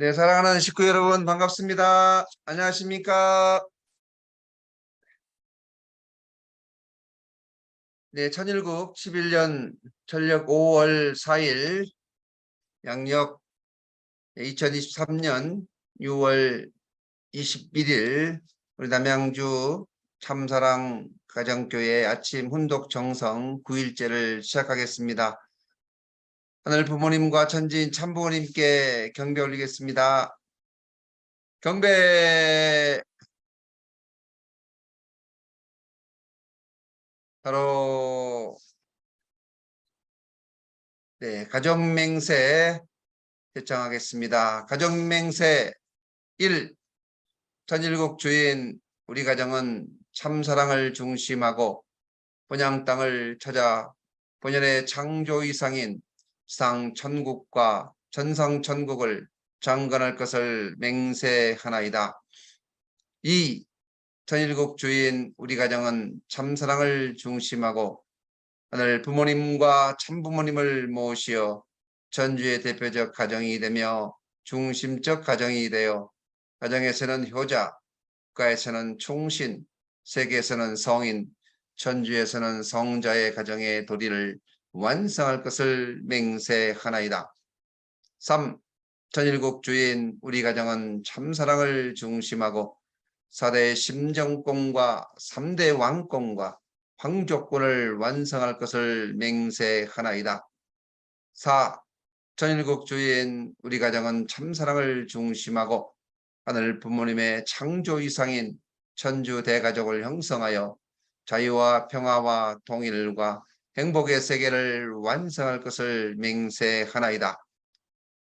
네, 사랑하는 식구 여러분 반갑습니다. 안녕하십니까? 네, 천일국 11년 전력 5월 4일 양력 2023년 6월 21일 우리 남양주 참사랑 가정교회 아침 훈독 정성 9일째를 시작하겠습니다. 하늘 부모님과 천지인 참부모님께 경배 올리겠습니다. 경배. 바로 네, 가정맹세 요청하겠습니다. 가정맹세 1. 천일국 주인 우리 가정은 참사랑을 중심하고 본향 땅을 찾아 본연의 창조 이상인 지상 천국과 전상 천국을 장건할 것을 맹세하나이다. 2. 천일국 주인 우리 가정은 참사랑을 중심하고 하늘 부모님과 참부모님을 모시어 전주의 대표적 가정이 되며 중심적 가정이 되어 가정에서는 효자, 국가에서는 충신, 세계에서는 성인, 천주에서는 성자의 가정의 도리를 완성할 것을 맹세하나이다. 3. 천일국 주인 우리 가정은 참사랑을 중심하고 4대 심정권과 3대 왕권과 황족권을 완성할 것을 맹세하나이다. 4. 천일국 주인 우리 가정은 참사랑을 중심하고 하늘 부모님의 창조 이상인 천주 대가족을 형성하여 자유와 평화와 통일과 행복의 세계를 완성할 것을 맹세하나이다.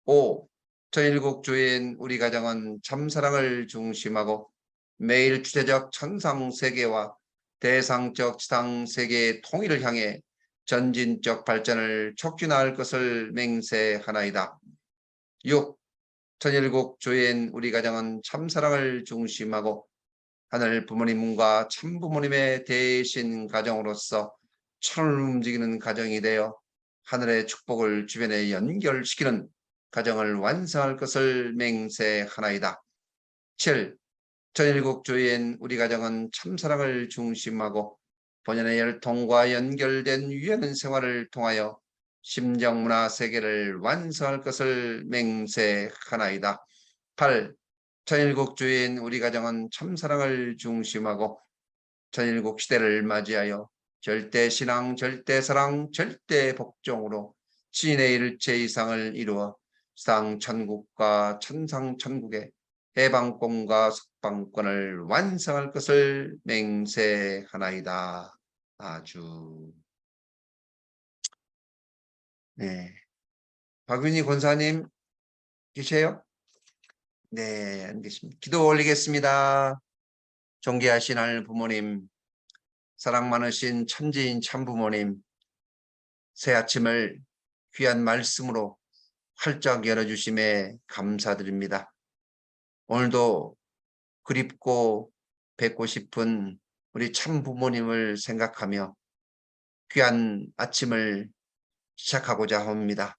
5. 천일국 주인 우리 가정은 참사랑을 중심하고 매일 주체적 천상세계와 대상적 지상세계의 통일을 향해 전진적 발전을 촉진할 것을 맹세하나이다. 6. 천일국 주인 우리 가정은 참사랑을 중심하고 하늘 부모님과 참부모님의 대신 가정으로서 천을 움직이는 가정이 되어 하늘의 축복을 주변에 연결시키는 가정을 완성할 것을 맹세하나이다. 7. 천일국 주인 우리 가정은 참사랑을 중심하고 본연의 혈통과 연결된 유연 생활을 통하여 심정문화 세계를 완성할 것을 맹세하나이다. 8. 천일국 주인 우리 가정은 참사랑을 중심하고 천일국 시대를 맞이하여 절대신앙, 절대사랑, 절대복종으로 진의 일체 이상을 이루어 상천국과 천상천국의 해방권과 석방권을 완성할 것을 맹세하나이다. 아주. 네. 박윤희 권사님 계세요? 네, 안 계십니다. 기도 올리겠습니다. 존귀하신 하늘 부모님, 사랑 많으신 천지인 참부모님, 새 아침을 귀한 말씀으로 활짝 열어주심에 감사드립니다. 오늘도 그립고 뵙고 싶은 우리 참부모님을 생각하며 귀한 아침을 시작하고자 합니다.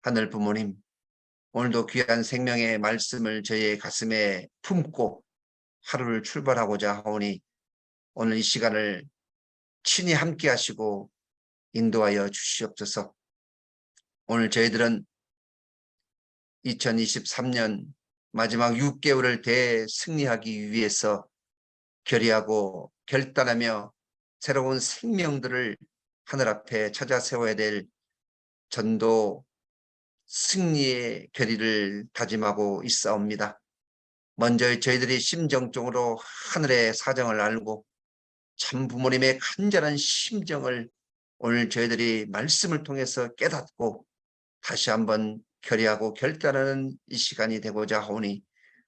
하늘 부모님, 오늘도 귀한 생명의 말씀을 저희의 가슴에 품고 하루를 출발하고자 하오니 오늘 이 시간을 친히 함께 하시고 인도하여 주시옵소서. 오늘 저희들은 2023년 마지막 6개월을 대승리하기 위해서 결의하고 결단하며 새로운 생명들을 하늘 앞에 찾아 세워야 될 전도 승리의 결의를 다짐하고 있사옵니다. 먼저 저희들이 심정적으로 하늘의 사정을 알고 참 부모님의 간절한 심정을 오늘 저희들이 말씀을 통해서 깨닫고 다시 한번 결의하고 결단하는 이 시간이 되고자 하오니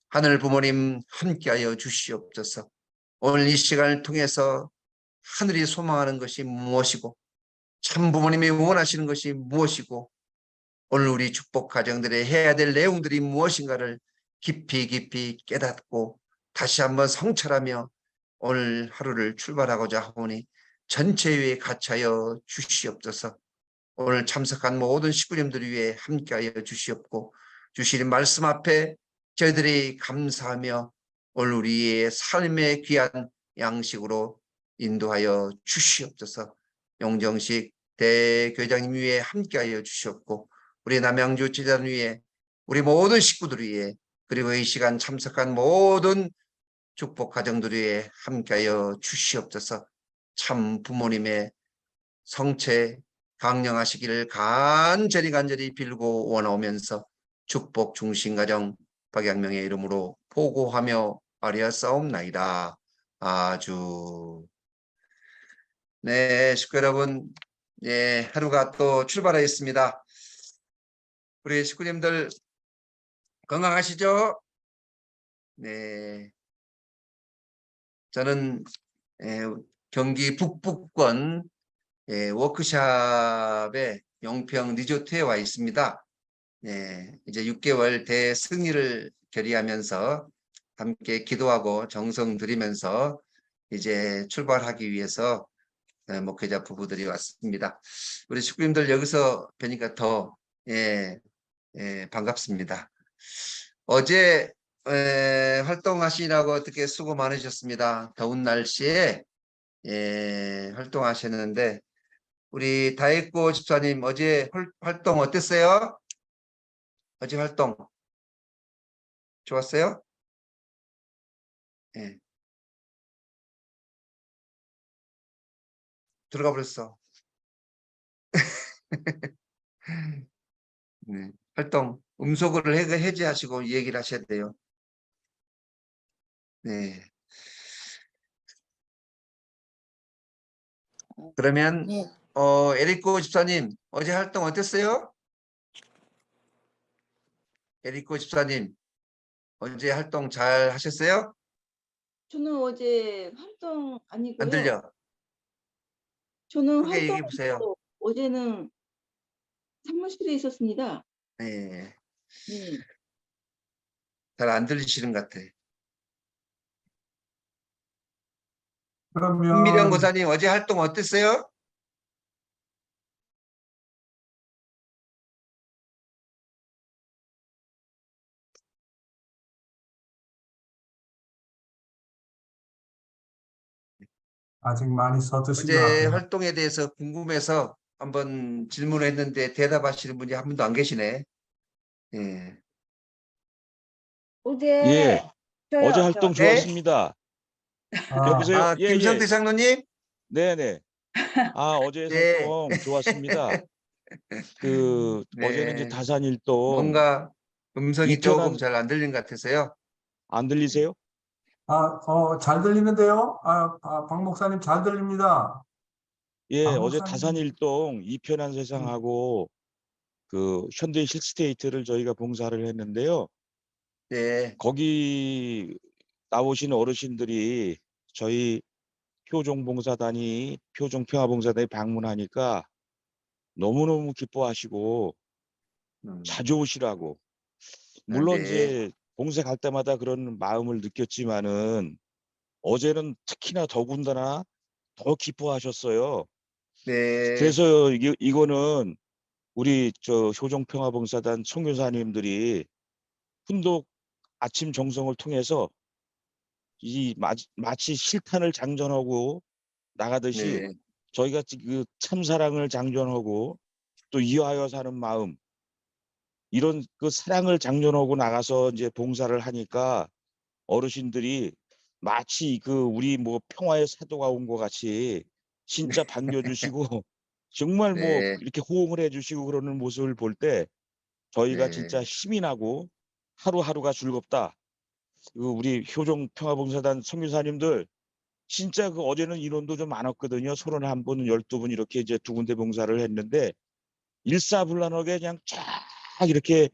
하늘 부모님 함께하여 주시옵소서. 오늘 이 시간을 통해서 하늘이 소망하는 것이 무엇이고 참 부모님이 원하시는 것이 무엇이고 오늘 우리 축복 가정들이 해야 될 내용들이 무엇인가를 깊이 깨닫고 다시 한번 성찰하며 오늘 하루를 출발하고자 하오니 전체위에 같이하여 주시옵소서. 오늘 참석한 모든 식구님들 위해 함께하여 주시옵고 주시는 말씀 앞에 저희들이 감사하며 오늘 우리의 삶의 귀한 양식으로 인도하여 주시옵소서. 용정식 대교장님 위에 함께하여 주시옵고 우리 남양주 지단 위에 우리 모든 식구들 위에 그리고 이 시간 참석한 모든 축복 가정들 위에 함께하여 주시옵소서. 참 부모님의 성체 강령하시기를 간절히 빌고 원하오면서 축복 중심가정 박양명의 이름으로 보고하며 아뢰었사옵나이다. 아주. 네, 식구 여러분, 예, 하루가 또 출발하였습니다. 우리 식구님들 건강하시죠? 네, 저는 경기 북부권 워크샵에 용평 리조트에 와 있습니다. 이제 6개월 대승리를 결의하면서 함께 기도하고 정성 들이면서 이제 출발하기 위해서 목회자 부부들이 왔습니다. 우리 식구님들 여기서 뵈니까 더 반갑습니다. 어제 활동하시라고 어떻게 수고 많으셨습니다. 더운 날씨에 활동하셨는데 우리 다혜꽃 집사님 어제 활동 어땠어요? 어제 활동 좋았어요? 예. 들어가 버렸어. 네. 활동 음소거를 해제하시고 얘기를 하셔야 돼요. 네. 그러면 네. 에리코 집사님 어제 활동 어땠어요? 에리코 집사님 어제 활동 잘 하셨어요? 저는 어제 활동 안 아니고요. 들려. 저는 크게 얘기해 활동 보세요. 아니고 어제는 사무실에 있었습니다. 네. 네. 잘 안 들리시는 것 같아. 그러면 김미령 고사님 어제 활동 어땠어요? 아직 많이 서두신 것 어제 같아요. 활동에 대해서 궁금해서 한번 질문했는데 대답하시는 분이 한 분도 안 계시네. 예. 어제 예, 어제 저요. 활동 네? 좋았습니다. 아, 여보세요? 예, 김성태 예. 장로님? 네네. 어제 네. 활동 좋았습니다. 어제는 이제 네. 다산일동 뭔가 음성이 조금 이편한, 잘 안 들린 것 같아서요. 안 들리세요? 잘 들리는데요? 박 목사님 잘 들립니다. 예, 박 어제 목사님. 다산일동 이편한 세상하고 그 현대 힐스테이트를 저희가 봉사를 했는데요. 네. 거기 나오신 어르신들이 저희 표종평화봉사단이 방문하니까 너무너무 기뻐하시고 자주 오시라고. 물론 네. 이제 봉사 갈 때마다 그런 마음을 느꼈지만은 어제는 특히나 더군다나 더 기뻐하셨어요. 네. 그래서 이거는 우리 효종평화봉사단 선교사님들이 훈독 아침 정성을 통해서 마치 실탄을 장전하고 나가듯이 네. 저희가 그 참사랑을 장전하고 또 이어하여 사는 마음, 이런 그 사랑을 장전하고 나가서 이제 봉사를 하니까 어르신들이 마치 그 우리 뭐 평화의 사도가 온 것 같이 진짜 반겨주시고 정말 뭐 네. 이렇게 호응을 해주시고 그러는 모습을 볼 때 저희가 네. 진짜 힘이 나고 하루하루가 즐겁다. 그 우리 효종 평화봉사단 선교사님들 진짜 그 어제는 인원도 좀 많았거든요. 31분, 12분 이렇게 이제 두 군데 봉사를 했는데 일사불란하게 그냥 쫙 이렇게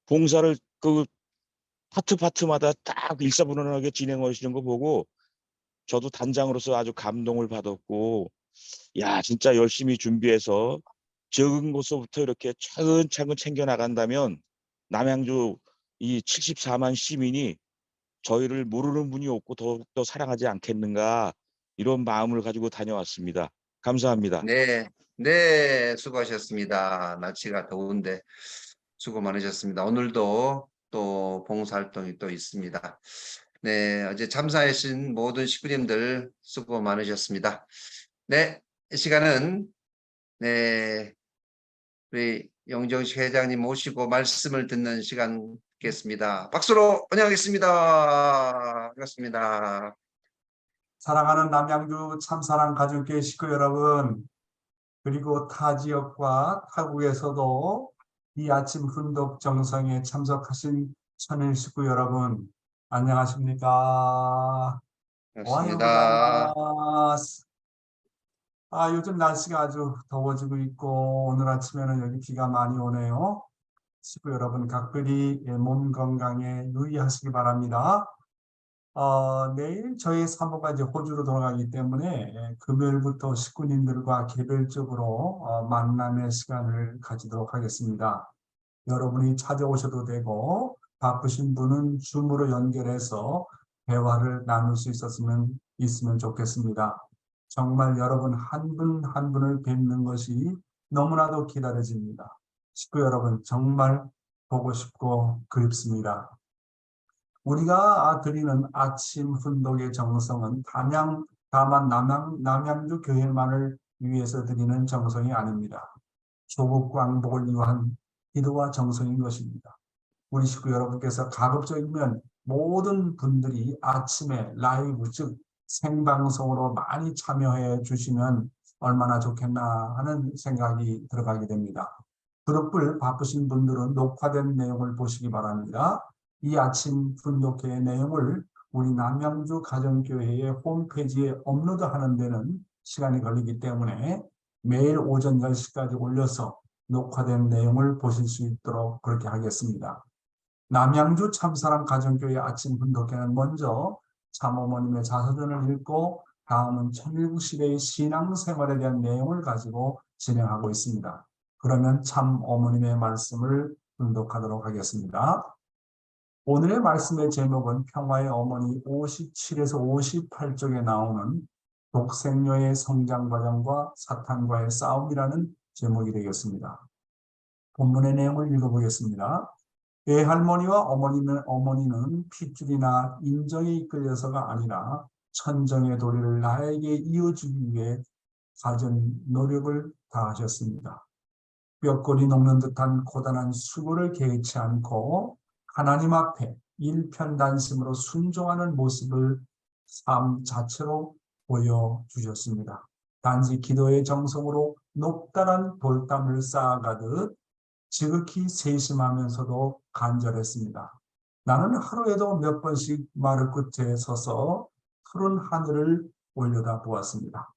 봉사를 그 파트마다 딱 일사불란하게 진행하시는 거 보고 저도 단장으로서 아주 감동을 받았고, 야, 진짜 열심히 준비해서 적은 곳서부터 이렇게 차근차근 챙겨 나간다면 남양주 이 74만 시민이 저희를 모르는 분이 없고 더욱더 사랑하지 않겠는가, 이런 마음을 가지고 다녀왔습니다. 감사합니다. 네. 네. 수고하셨습니다. 날씨가 더운데. 수고 많으셨습니다. 오늘도 또 봉사활동이 또 있습니다. 네, 어제 참사하신 모든 식구님들 수고 많으셨습니다. 네, 이 시간은 네, 우리 영정식 회장님 모시고 말씀을 듣는 시간 갖겠습니다. 박수로 환영하겠습니다. 반갑습니다. 사랑하는 남양주 참사랑 가족교회 식구 여러분, 그리고 타 지역과 타국에서도 이 아침 훈독 정성에 참석하신 천일 식구 여러분, 안녕하십니까? 오하요 반갑습니다. 고자이마스. 요즘 날씨가 아주 더워지고 있고 오늘 아침에는 여기 비가 많이 오네요. 식구 여러분 각별히 몸 건강에 유의하시기 바랍니다. 내일 저희 사모가 이제 호주로 돌아가기 때문에 금요일부터 식구님들과 개별적으로 만남의 시간을 가지도록 하겠습니다. 여러분이 찾아오셔도 되고 바쁘신 분은 줌으로 연결해서 대화를 나눌 수 있으면 좋겠습니다. 정말 여러분 한 분 한 분을 뵙는 것이 너무나도 기다려집니다. 식구 여러분 정말 보고 싶고 그립습니다. 우리가 드리는 아침 훈독의 정성은 다만 남양주 교회만을 위해서 드리는 정성이 아닙니다. 조국 광복을 위한 기도와 정성인 것입니다. 우리 식구 여러분께서 가급적이면 모든 분들이 아침에 라이브 즉 생방송으로 많이 참여해 주시면 얼마나 좋겠나 하는 생각이 들어가게 됩니다. 그룹을 바쁘신 분들은 녹화된 내용을 보시기 바랍니다. 이 아침 분독회의 내용을 우리 남양주 가정교회의 홈페이지에 업로드하는 데는 시간이 걸리기 때문에 매일 오전 10시까지 올려서 녹화된 내용을 보실 수 있도록 그렇게 하겠습니다. 남양주 참사랑 가정교회 아침 분독회는 먼저 참어머님의 자서전을 읽고 다음은 천일국시대의 신앙생활에 대한 내용을 가지고 진행하고 있습니다. 그러면 참어머님의 말씀을 분독하도록 하겠습니다. 오늘의 말씀의 제목은 평화의 어머니 57에서 58쪽에 나오는 독생녀의 성장 과정과 사탄과의 싸움이라는 제목이 되겠습니다. 본문의 내용을 읽어보겠습니다. 외할머니와 어머니는 핏줄이나 인정에 이끌려서가 아니라 천정의 도리를 나에게 이어주기 위해 가진 노력을 다하셨습니다. 뼈골이 녹는 듯한 고단한 수고를 개의치 않고 하나님 앞에 일편단심으로 순종하는 모습을 삶 자체로 보여주셨습니다. 단지 기도의 정성으로 높다란 돌담을 쌓아가듯 지극히 세심하면서도 간절했습니다. 나는 하루에도 몇 번씩 마루 끝에 서서 푸른 하늘을 올려다 보았습니다.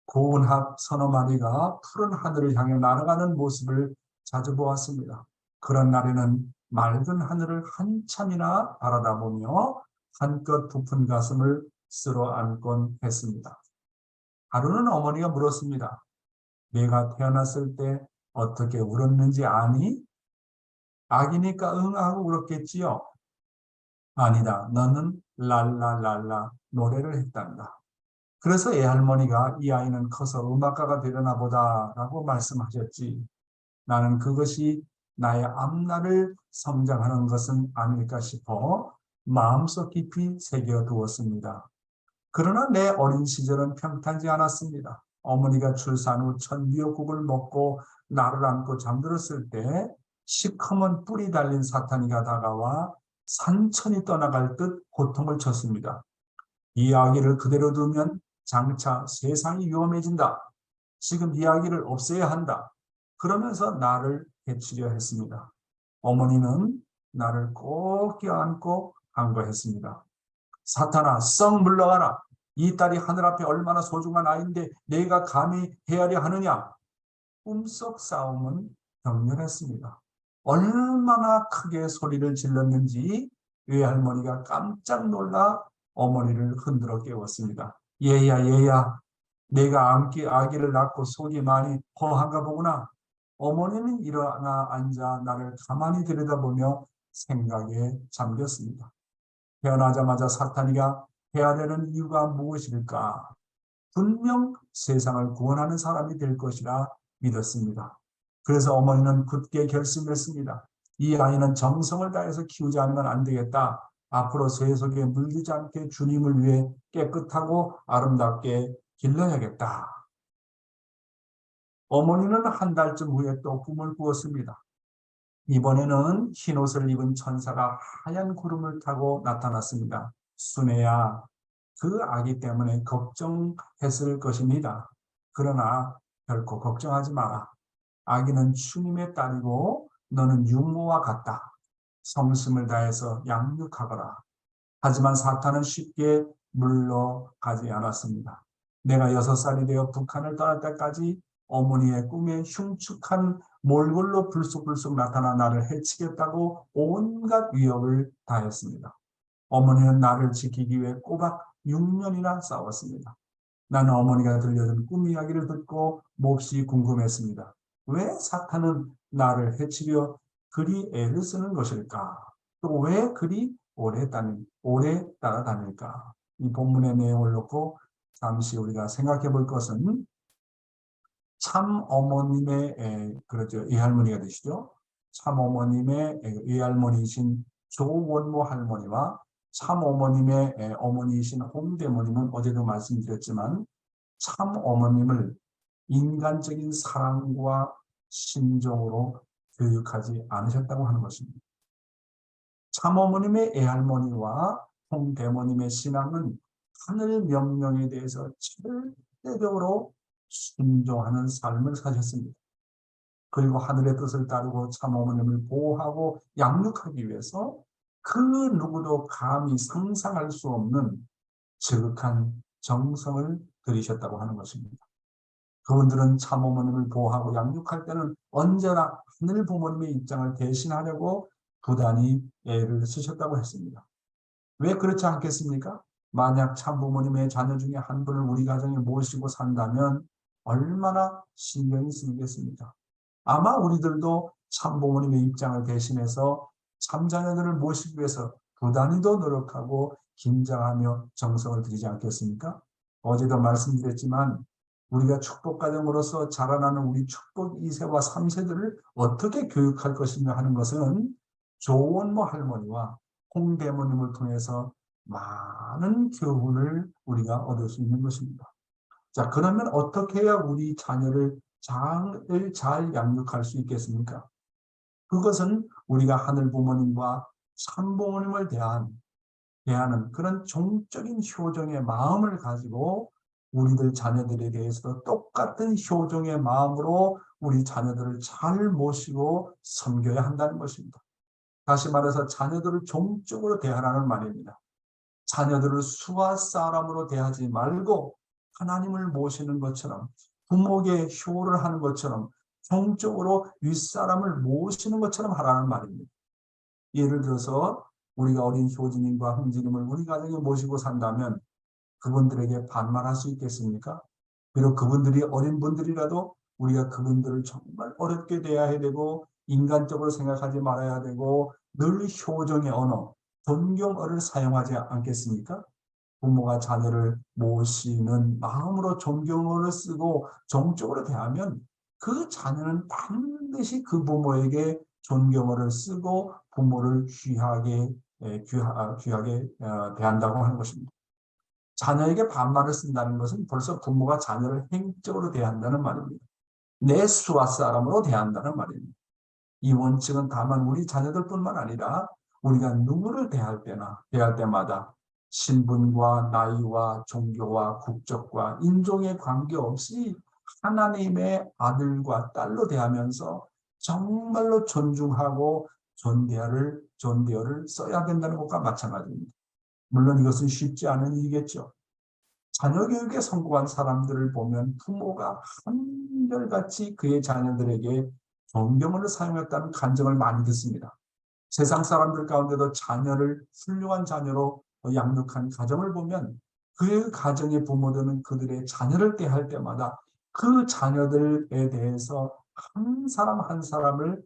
고운 합 서너 마리가 푸른 하늘을 향해 날아가는 모습을 자주 보았습니다. 그런 날에는 맑은 하늘을 한참이나 바라다보며 한껏 부푼 가슴을 쓸어 안곤 했습니다. 하루는 어머니가 물었습니다. 내가 태어났을 때 어떻게 울었는지 아니? 아기니까 응 하고 울었겠지요. 아니다. 너는 랄랄랄라 노래를 했단다. 그래서 애할머니가 이 아이는 커서 음악가가 되려나 보다라고 말씀하셨지. 나는 그것이 나의 앞날을 성장하는 것은 아닐까 싶어 마음속 깊이 새겨두었습니다. 그러나 내 어린 시절은 평탄지 않았습니다. 어머니가 출산 후 첫 미역국을 먹고 나를 안고 잠들었을 때 시커먼 뿔이 달린 사탄이가 다가와 산천이 떠나갈 듯 고통을 쳤습니다. 이 아기를 그대로 두면 장차 세상이 위험해진다. 지금 이 아기를 없애야 한다. 그러면서 나를 해치려 했습니다. 어머니는 나를 꼭 껴안고 간과했습니다. 사탄아, 썩 물러가라. 이 딸이 하늘 앞에 얼마나 소중한 아이인데 내가 감히 헤아려 하느냐. 꿈속 싸움은 격렬했습니다. 얼마나 크게 소리를 질렀는지 외할머니가 깜짝 놀라 어머니를 흔들어 깨웠습니다. 얘야, 내가 아기를 낳고 속이 많이 허한가 보구나. 어머니는 일어나 앉아 나를 가만히 들여다보며 생각에 잠겼습니다. 태어나자마자 사탄이가 헤아려는 이유가 무엇일까? 분명 세상을 구원하는 사람이 될 것이라 믿었습니다. 그래서 어머니는 굳게 결심했습니다. 이 아이는 정성을 다해서 키우지 않으면 안 되겠다. 앞으로 세속에 물들지 않게 주님을 위해 깨끗하고 아름답게 길러야겠다. 어머니는 한 달쯤 후에 또 꿈을 꾸었습니다. 이번에는 흰옷을 입은 천사가 하얀 구름을 타고 나타났습니다. 순애야, 그 아기 때문에 걱정했을 것입니다. 그러나 결코 걱정하지 마라. 아기는 주님의 딸이고 너는 유모와 같다. 성심을 다해서 양육하거라. 하지만 사탄은 쉽게 물러가지 않았습니다. 내가 6살이 되어 북한을 떠날 때까지 어머니의 꿈에 흉측한 몰골로 불쑥불쑥 나타나 나를 해치겠다고 온갖 위협을 다했습니다. 어머니는 나를 지키기 위해 꼬박 6년이나 싸웠습니다. 나는 어머니가 들려준 꿈 이야기를 듣고 몹시 궁금했습니다. 왜 사탄은 나를 해치려 그리 애를 쓰는 것일까? 또 왜 그리 오래 따라다닐까? 이 본문의 내용을 놓고 잠시 우리가 생각해 볼 것은 참 어머님의 그렇죠. 외할머니가 되시죠. 참 어머님의 외할머니이신 조원모 할머니와 참 어머님의 어머니이신 홍대모님은 어제도 말씀드렸지만 참 어머님을 인간적인 사랑과 신정으로 교육하지 않으셨다고 하는 것입니다. 참 어머님의 애할머니와 홍대모님의 신앙은 하늘 명령에 대해서 절대적으로 순종하는 삶을 사셨습니다. 그리고 하늘의 뜻을 따르고 참 어머님을 보호하고 양육하기 위해서 그 누구도 감히 상상할 수 없는 지극한 정성을 들이셨다고 하는 것입니다. 그분들은 참 어머님을 보호하고 양육할 때는 언제나 하늘 부모님의 입장을 대신하려고 부단히 애를 쓰셨다고 했습니다. 왜 그렇지 않겠습니까? 만약 참 부모님의 자녀 중에 한 분을 우리 가정에 모시고 산다면 얼마나 신경이 쓰이겠습니까? 아마 우리들도 참 부모님의 입장을 대신해서 참 자녀들을 모시기 위해서 부단히도 노력하고 긴장하며 정성을 들이지 않겠습니까? 어제도 말씀드렸지만 우리가 축복가정으로서 자라나는 우리 축복 2세와 3세들을 어떻게 교육할 것이냐 하는 것은 조원모 할머니와 홍대모님을 통해서 많은 교훈을 우리가 얻을 수 있는 것입니다. 자, 그러면 어떻게 해야 우리 자녀를 잘 양육할 수 있겠습니까? 그것은 우리가 하늘 부모님과 참 부모님을 대하는 그런 종적인 효정의 마음을 가지고 우리들 자녀들에 대해서 똑같은 효정의 마음으로 우리 자녀들을 잘 모시고 섬겨야 한다는 것입니다. 다시 말해서 자녀들을 종적으로 대하라는 말입니다. 자녀들을 수아 사람으로 대하지 말고 하나님을 모시는 것처럼 부모에게 효를 하는 것처럼 종적으로 윗사람을 모시는 것처럼 하라는 말입니다. 예를 들어서 우리가 어린 효진님과 흥진님을 우리 가정에 모시고 산다면 그분들에게 반말할 수 있겠습니까? 비록 그분들이 어린 분들이라도 우리가 그분들을 정말 어렵게 대해야 되고 인간적으로 생각하지 말아야 되고 늘 효정의 언어, 존경어를 사용하지 않겠습니까? 부모가 자녀를 모시는 마음으로 존경어를 쓰고 정적으로 대하면 그 자녀는 반드시 그 부모에게 존경어를 쓰고 부모를 귀하게 대한다고 하는 것입니다. 자녀에게 반말을 쓴다는 것은 벌써 부모가 자녀를 행적으로 대한다는 말입니다. 내 수아 사람으로 대한다는 말입니다. 이 원칙은 다만 우리 자녀들뿐만 아니라 우리가 누구를 대할 때마다 신분과 나이와 종교와 국적과 인종에 관계없이 하나님의 아들과 딸로 대하면서 정말로 존중하고 존대어를 써야 된다는 것과 마찬가지입니다. 물론 이것은 쉽지 않은 일이겠죠. 자녀 교육에 성공한 사람들을 보면 부모가 한결같이 그의 자녀들에게 존경어를 사용했다는 간증을 많이 듣습니다. 세상 사람들 가운데도 자녀를 훌륭한 자녀로 양육한 가정을 보면 그 가정의 부모들은 그들의 자녀를 대할 때마다 그 자녀들에 대해서 한 사람 한 사람을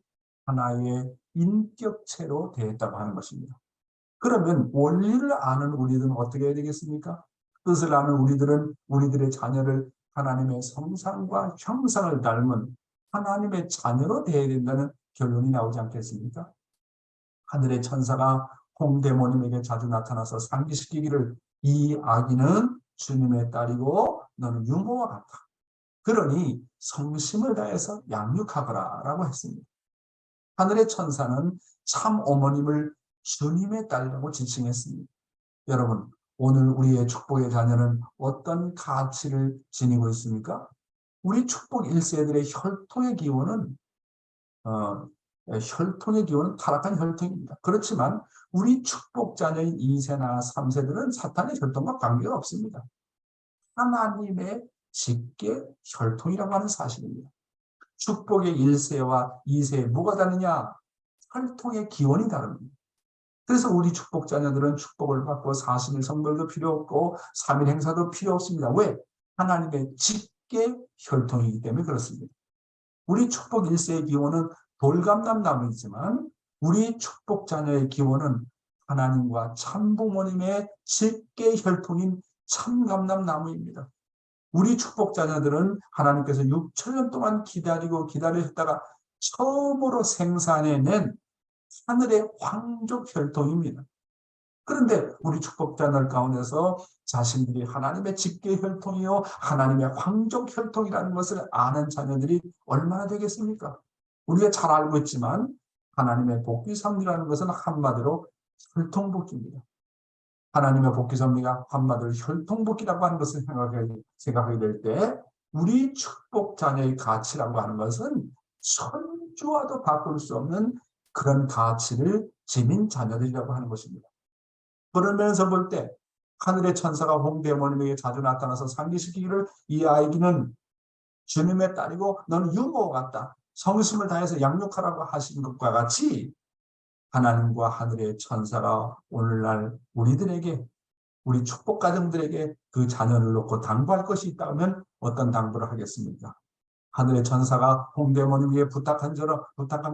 하나의 인격체로 대했다고 하는 것입니다. 그러면 원리를 아는 우리들은 어떻게 해야 되겠습니까? 뜻을 아는 우리들은 우리들의 자녀를 하나님의 성상과 형상을 닮은 하나님의 자녀로 대해야 된다는 결론이 나오지 않겠습니까? 하늘의 천사가 홍대모님에게 자주 나타나서 상기시키기를 이 아기는 주님의 딸이고 너는 유모와 같다. 그러니 성심을 다해서 양육하거라 라고 했습니다. 하늘의 천사는 참 어머님을 주님의 딸이라고 지칭했습니다. 여러분, 오늘 우리의 축복의 자녀는 어떤 가치를 지니고 있습니까? 우리 축복 1세들의 혈통의 기원은 타락한 혈통입니다. 그렇지만 우리 축복 자녀인 2세나 3세들은 사탄의 혈통과 관계가 없습니다. 하나님의 직계 혈통이라고 하는 사실입니다. 축복의 1세와 2세에 뭐가 다르냐? 혈통의 기원이 다릅니다. 그래서 우리 축복 자녀들은 축복을 받고 40일 성별도 필요 없고 3일 행사도 필요 없습니다. 왜? 하나님의 직계 혈통이기 때문에 그렇습니다. 우리 축복 1세의 기원은 돌감람 나무이지만 우리 축복 자녀의 기원은 하나님과 참부모님의 직계 혈통인 참감람 나무입니다. 우리 축복 자녀들은 하나님께서 6천년 동안 기다리고 기다렸다가 처음으로 생산해낸 하늘의 황족 혈통입니다. 그런데 우리 축복 자녀 가운데서 자신들이 하나님의 직계 혈통이요 하나님의 황족 혈통이라는 것을 아는 자녀들이 얼마나 되겠습니까? 우리가 잘 알고 있지만 하나님의 복귀 섭리라는 것은 한마디로 혈통복귀입니다. 하나님의 복귀 섭리가 한마디로 혈통복귀라고 하는 것을 생각하게 될 때 우리 축복 자녀의 가치라고 하는 것은 천주와도 바꿀 수 없는 그런 가치를 지닌 자녀들이라고 하는 것입니다. 그런 면에서 볼 때 하늘의 천사가 홍대모님에게 자주 나타나서 상기시키기를 이 아이는 주님의 딸이고 너는 유모와 같다. 성심을 다해서 양육하라고 하신 것과 같이 하나님과 하늘의 천사가 오늘날 우리들에게 우리 축복 가정들에게 그 자녀를 놓고 당부할 것이 있다면 어떤 당부를 하겠습니까? 하늘의 천사가 홍대모님에게 부탁한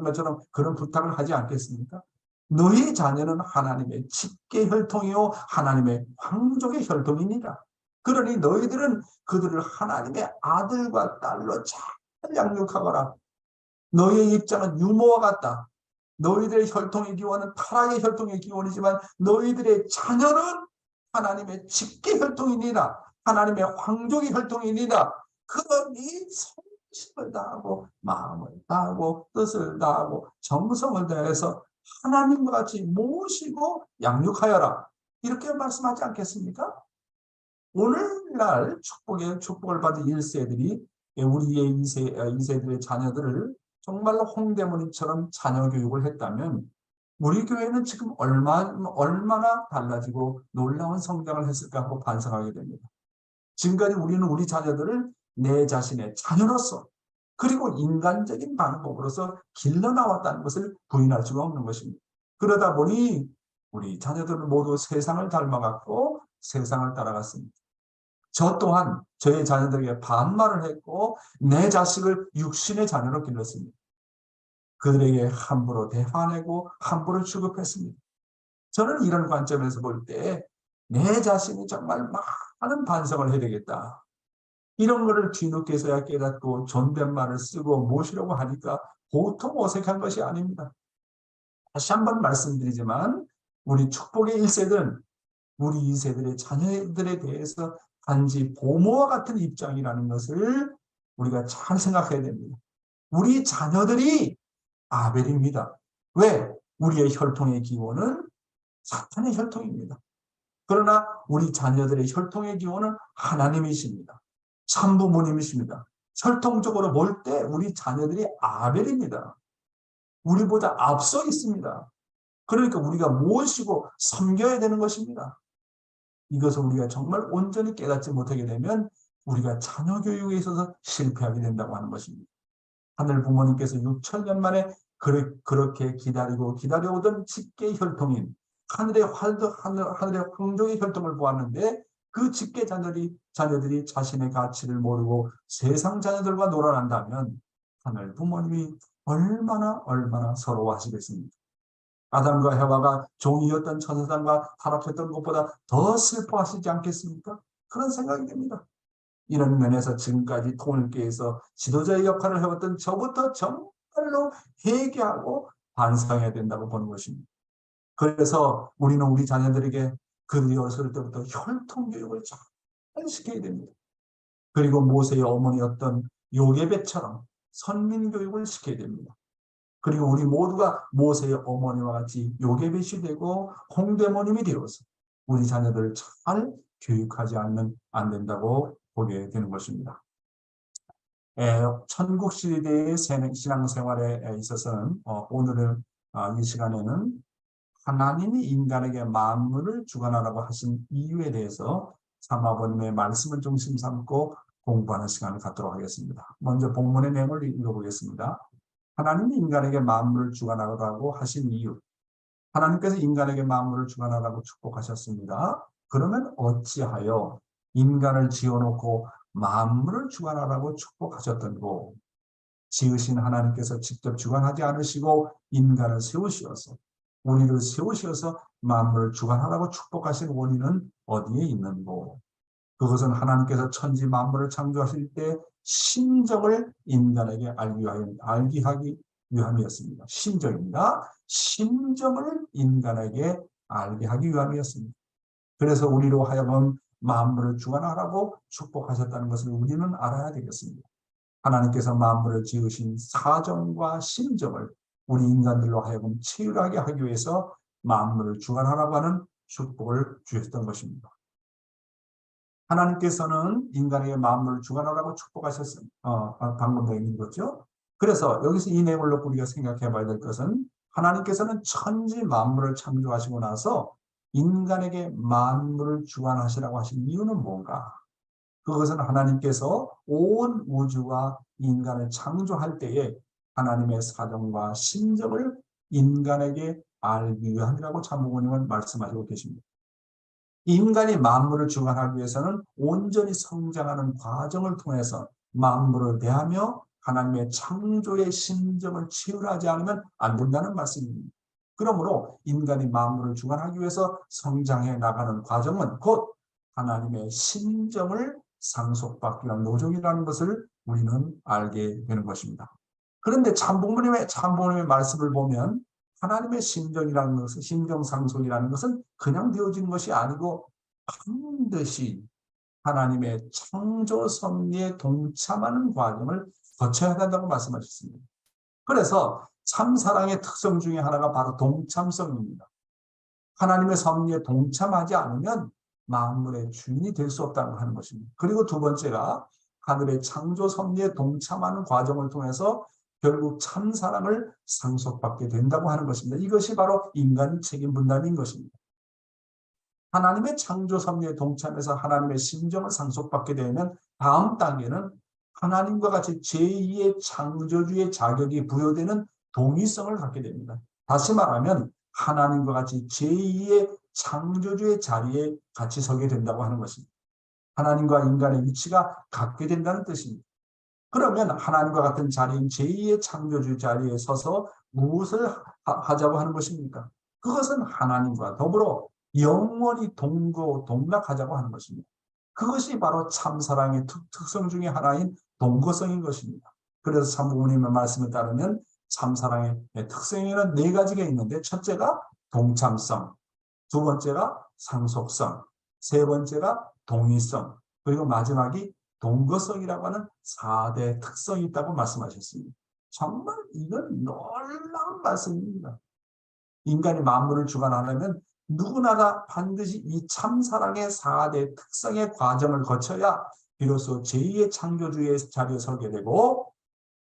것처럼 그런 부탁을 하지 않겠습니까? 너희 자녀는 하나님의 직계 혈통이요 하나님의 황족의 혈통이니라. 그러니 너희들은 그들을 하나님의 아들과 딸로 잘 양육하거라. 너희의 입장은 유모와 같다. 너희들의 혈통의 기원은 타락의 혈통의 기원이지만 너희들의 자녀는 하나님의 직계 혈통이니라. 하나님의 황족의 혈통이니라. 그러니 성심을 다하고 마음을 다하고 뜻을 다하고 정성을 다해서 하나님과 같이 모시고 양육하여라. 이렇게 말씀하지 않겠습니까? 오늘날 축복을 받은 1세들이 우리의 2세들의 자녀들을 정말로 홍대모님처럼 자녀 교육을 했다면 우리 교회는 지금 얼마나 달라지고 놀라운 성장을 했을까 하고 반성하게 됩니다. 지금까지 우리는 우리 자녀들을 내 자신의 자녀로서 그리고 인간적인 방법으로서 길러나왔다는 것을 부인할 수가 없는 것입니다. 그러다 보니 우리 자녀들은 모두 세상을 닮아갔고 세상을 따라갔습니다. 저 또한 저의 자녀들에게 반말을 했고 내 자식을 육신의 자녀로 길렀습니다. 그들에게 함부로 대화내고 함부로 취급했습니다. 저는 이런 관점에서 볼 때 내 자신이 정말 많은 반성을 해야 되겠다. 이런 거를 뒤늦게서야 깨닫고 존댓말을 쓰고 모시려고 하니까 보통 어색한 것이 아닙니다. 다시 한번 말씀드리지만 우리 축복의 1세들은 우리 2세들의 자녀들에 대해서 단지 보모와 같은 입장이라는 것을 우리가 잘 생각해야 됩니다. 우리 자녀들이 아벨입니다. 왜? 우리의 혈통의 기원은 사탄의 혈통입니다. 그러나 우리 자녀들의 혈통의 기원은 하나님이십니다. 참부모님이십니다. 혈통적으로 볼 때 우리 자녀들이 아벨입니다. 우리보다 앞서 있습니다. 그러니까 우리가 모시고 섬겨야 되는 것입니다. 이것을 우리가 정말 온전히 깨닫지 못하게 되면 우리가 자녀 교육에 있어서 실패하게 된다고 하는 것입니다. 하늘 부모님께서 6천년 만에 그렇게 기다려오던 직계 혈통인 하늘의 황족의 혈통을 보았는데 그 직계 자녀들이 자신의 가치를 모르고 세상 자녀들과 놀아난다면 하늘 부모님이 얼마나 서러워하시겠습니까? 아담과 헤와가 종이었던 천사장과 타락했던 것보다 더 슬퍼하시지 않겠습니까? 그런 생각이 듭니다. 이런 면에서 지금까지 통일교에서 지도자의 역할을 해왔던 저부터 정말로 회개하고 반성해야 된다고 보는 것입니다. 그래서 우리는 우리 자녀들에게 그들이 어렸을 때부터 혈통 교육을 잘 시켜야 됩니다. 그리고 모세의 어머니였던 요게벳처럼 선민 교육을 시켜야 됩니다. 그리고 우리 모두가 모세의 어머니와 같이 요게벳이 되고 홍대모님이 되어서 우리 자녀들을 잘 교육하지 안 된다고 보게 되는 것입니다. 천국 시대의 신앙생활에 있어서는 오늘은 이 시간에는 하나님이 인간에게 만물을 주관하라고 하신 이유에 대해서 사마버님의 말씀을 중심 삼고 공부하는 시간을 갖도록 하겠습니다. 먼저 본문의 내용을 읽어보겠습니다. 하나님이 인간에게 만물을 주관하라고 하신 이유. 하나님께서 인간에게 만물을 주관하라고 축복하셨습니다. 그러면 어찌하여 인간을 지어놓고 만물을 주관하라고 축복하셨던고? 지으신 하나님께서 직접 주관하지 않으시고 인간을 세우시어서 우리를 세우시어서 만물을 주관하라고 축복하신 원인은 어디에 있는고? 그것은 하나님께서 천지 만물을 창조하실 때 심정을 인간에게 알게 하기 위함이었습니다. 심정입니다. 심정을 인간에게 알게 하기 위함이었습니다. 그래서 우리로 하여금 만물을 주관하라고 축복하셨다는 것을 우리는 알아야 되겠습니다. 하나님께서 만물을 지으신 사정과 심정을 우리 인간들로 하여금 치유하게 하기 위해서 만물을 주관하라고 하는 축복을 주셨던 것입니다. 하나님께서는 인간에게 만물을 주관하라고 축복하셨습니다. 방금 도 읽었죠. 그래서 여기서 이 내용을 놓고 우리가 생각해 봐야 될 것은 하나님께서는 천지 만물을 창조하시고 나서 인간에게 만물을 주관하시라고 하신 이유는 뭔가? 그것은 하나님께서 온 우주와 인간을 창조할 때에 하나님의 사정과 심정을 인간에게 알기 위함이라고 참부모님은 말씀하시고 계십니다. 인간이 만물을 주관하기 위해서는 온전히 성장하는 과정을 통해서 만물을 대하며 하나님의 창조의 심정을 치유하지 않으면 안 된다는 말씀입니다. 그러므로 인간이 만물을 주관하기 위해서 성장해 나가는 과정은 곧 하나님의 심정을 상속받기 위한 노정이라는 것을 우리는 알게 되는 것입니다. 그런데 참부모님의 말씀을 보면 하나님의 심정이라는 것은, 심정상속이라는 것은 그냥 되어진 것이 아니고 반드시 하나님의 창조 섭리에 동참하는 과정을 거쳐야 된다고 말씀하셨습니다. 그래서 참사랑의 특성 중에 하나가 바로 동참성입니다. 하나님의 섭리에 동참하지 않으면 만물의 주인이 될 수 없다고 하는 것입니다. 그리고 두 번째가 하늘의 창조 섭리에 동참하는 과정을 통해서 결국 참사랑을 상속받게 된다고 하는 것입니다. 이것이 바로 인간 책임 분담인 것입니다. 하나님의 창조 섭리에 동참해서 하나님의 심정을 상속받게 되면 다음 단계는 하나님과 같이 제2의 창조주의 자격이 부여되는 동의성을 갖게 됩니다. 다시 말하면 하나님과 같이 제2의 창조주의 자리에 같이 서게 된다고 하는 것입니다. 하나님과 인간의 위치가 같게 된다는 뜻입니다. 그러면 하나님과 같은 자리인 제2의 창조주 자리에 서서 무엇을 하자고 하는 것입니까? 그것은 하나님과 더불어 영원히 동락하자고 하는 것입니다. 그것이 바로 참사랑의 특성 중에 하나인 동거성인 것입니다. 그래서 참부모님의 말씀에 따르면 참사랑의 특성에는 4가지가 있는데 첫째가 동참성, 두 번째가 상속성, 세 번째가 동의성, 그리고 마지막이 동거성이라고 하는 4대 특성이 있다고 말씀하셨습니다. 정말 이건 놀라운 말씀입니다. 인간이 만물을 주관하려면 누구나가 반드시 이 참사랑의 4대 특성의 과정을 거쳐야 비로소 제2의 창조주의 자리에 서게 되고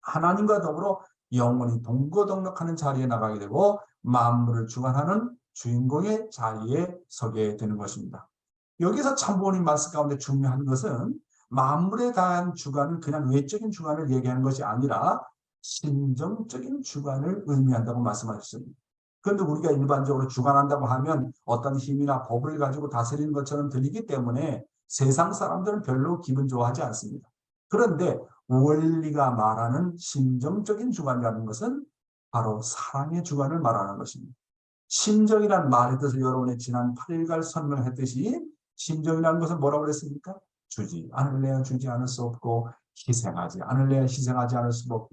하나님과 더불어 영원히 동거동락하는 자리에 나가게 되고 만물을 주관하는 주인공의 자리에 서게 되는 것입니다. 여기서 참부모님 말씀 가운데 중요한 것은 만물에 대한 주관은 그냥 외적인 주관을 얘기하는 것이 아니라 심정적인 주관을 의미한다고 말씀하셨습니다. 그런데 우리가 일반적으로 주관한다고 하면 어떤 힘이나 법을 가지고 다스리는 것처럼 들리기 때문에 세상 사람들은 별로 기분 좋아하지 않습니다. 그런데 원리가 말하는 심정적인 주관이라는 것은 바로 사랑의 주관을 말하는 것입니다. 심정이라는 말의 뜻을 여러분의 지난 8일간 설명했듯이 심정이라는 것은 뭐라고 그랬습니까? 주지 않을래야 주지 않을 수 없고 희생하지 않을래 희생하지 않을 수밖에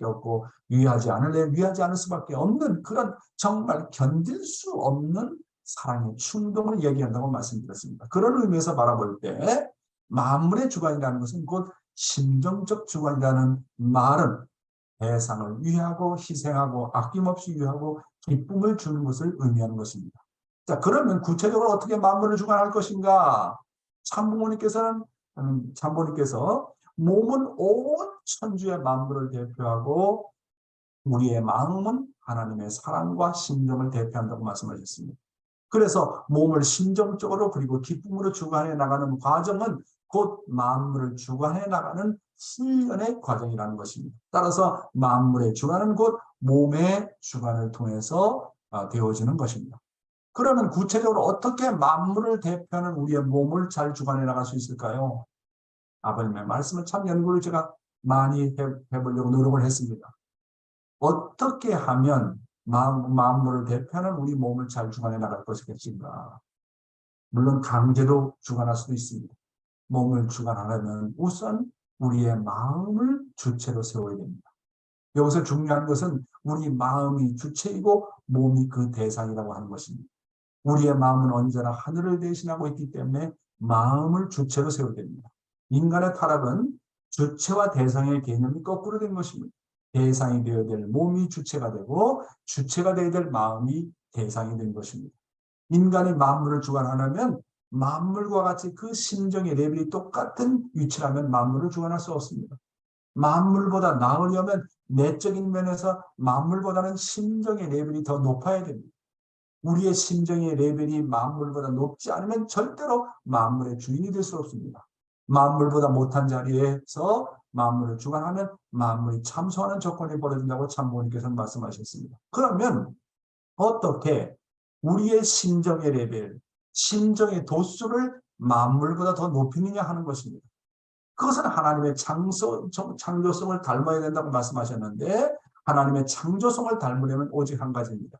없고 위하지 않을래 위하지 않을 수밖에 없는 그런 정말 견딜 수 없는 사랑의 충동을 얘기한다고 말씀드렸습니다. 그런 의미에서 바라볼 때 만물의 주관이라는 것은 곧 심정적 주관이라는 말은 대상을 위하고 희생하고 아낌없이 위하고 기쁨을 주는 것을 의미하는 것입니다. 자, 그러면 구체적으로 어떻게 만물을 주관할 것인가? 참부모님께서 몸은 온 천주의 만물을 대표하고 우리의 마음은 하나님의 사랑과 심정을 대표한다고 말씀하셨습니다. 그래서 몸을 심정적으로 그리고 기쁨으로 주관해 나가는 과정은 곧 만물을 주관해 나가는 훈련의 과정이라는 것입니다. 따라서 만물의 주관은 곧 몸의 주관을 통해서 되어지는 것입니다. 그러면 구체적으로 어떻게 만물을 대표하는 우리의 몸을 잘 주관해 나갈 수 있을까요? 아버님의 말씀을 참 연구를 제가 많이 해보려고 노력을 했습니다. 어떻게 하면 만물을 대표하는 우리 몸을 잘 주관해 나갈 것이겠습니까? 물론 강제로 주관할 수도 있습니다. 몸을 주관하려면 우선 우리의 마음을 주체로 세워야 됩니다. 여기서 중요한 것은 우리 마음이 주체이고 몸이 그 대상이라고 하는 것입니다. 우리의 마음은 언제나 하늘을 대신하고 있기 때문에 마음을 주체로 세워야 됩니다. 인간의 타락은 주체와 대상의 개념이 거꾸로 된 것입니다. 대상이 되어야 될 몸이 주체가 되고 주체가 되어야 될 마음이 대상이 된 것입니다. 인간이 만물을 주관하려면 만물과 같이 그 심정의 레벨이 똑같은 위치라면 만물을 주관할 수 없습니다. 만물보다 나으려면 내적인 면에서 만물보다는 심정의 레벨이 더 높아야 됩니다. 우리의 심정의 레벨이 만물보다 높지 않으면 절대로 만물의 주인이 될 수 없습니다. 만물보다 못한 자리에서 만물을 주관하면 만물이 참소하는 조건이 벌어진다고 참부모님께서 말씀하셨습니다. 그러면 어떻게 우리의 심정의 레벨, 심정의 도수를 만물보다 더 높이느냐 하는 것입니다. 그것은 하나님의 창조성을 닮아야 된다고 말씀하셨는데 하나님의 창조성을 닮으려면 오직 한 가지입니다.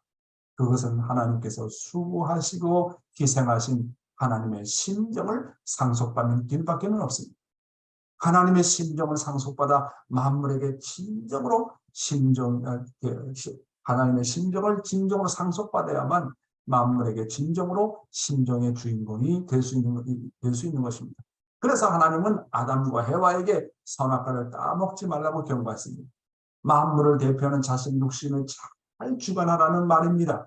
그것은 하나님께서 수고하시고 희생하신 하나님의 심정을 상속받는 길밖에는 없습니다. 하나님의 심정을 상속받아 만물에게 진정으로 하나님의 심정을 진정으로 상속받아야만 만물에게 진정으로 심정의 주인공이 될 수 있는 것입니다. 그래서 하나님은 아담과 해와에게 선악과를 따먹지 말라고 경고했습니다. 만물을 대표하는 자신 육신을 잘 주관하라는 말입니다.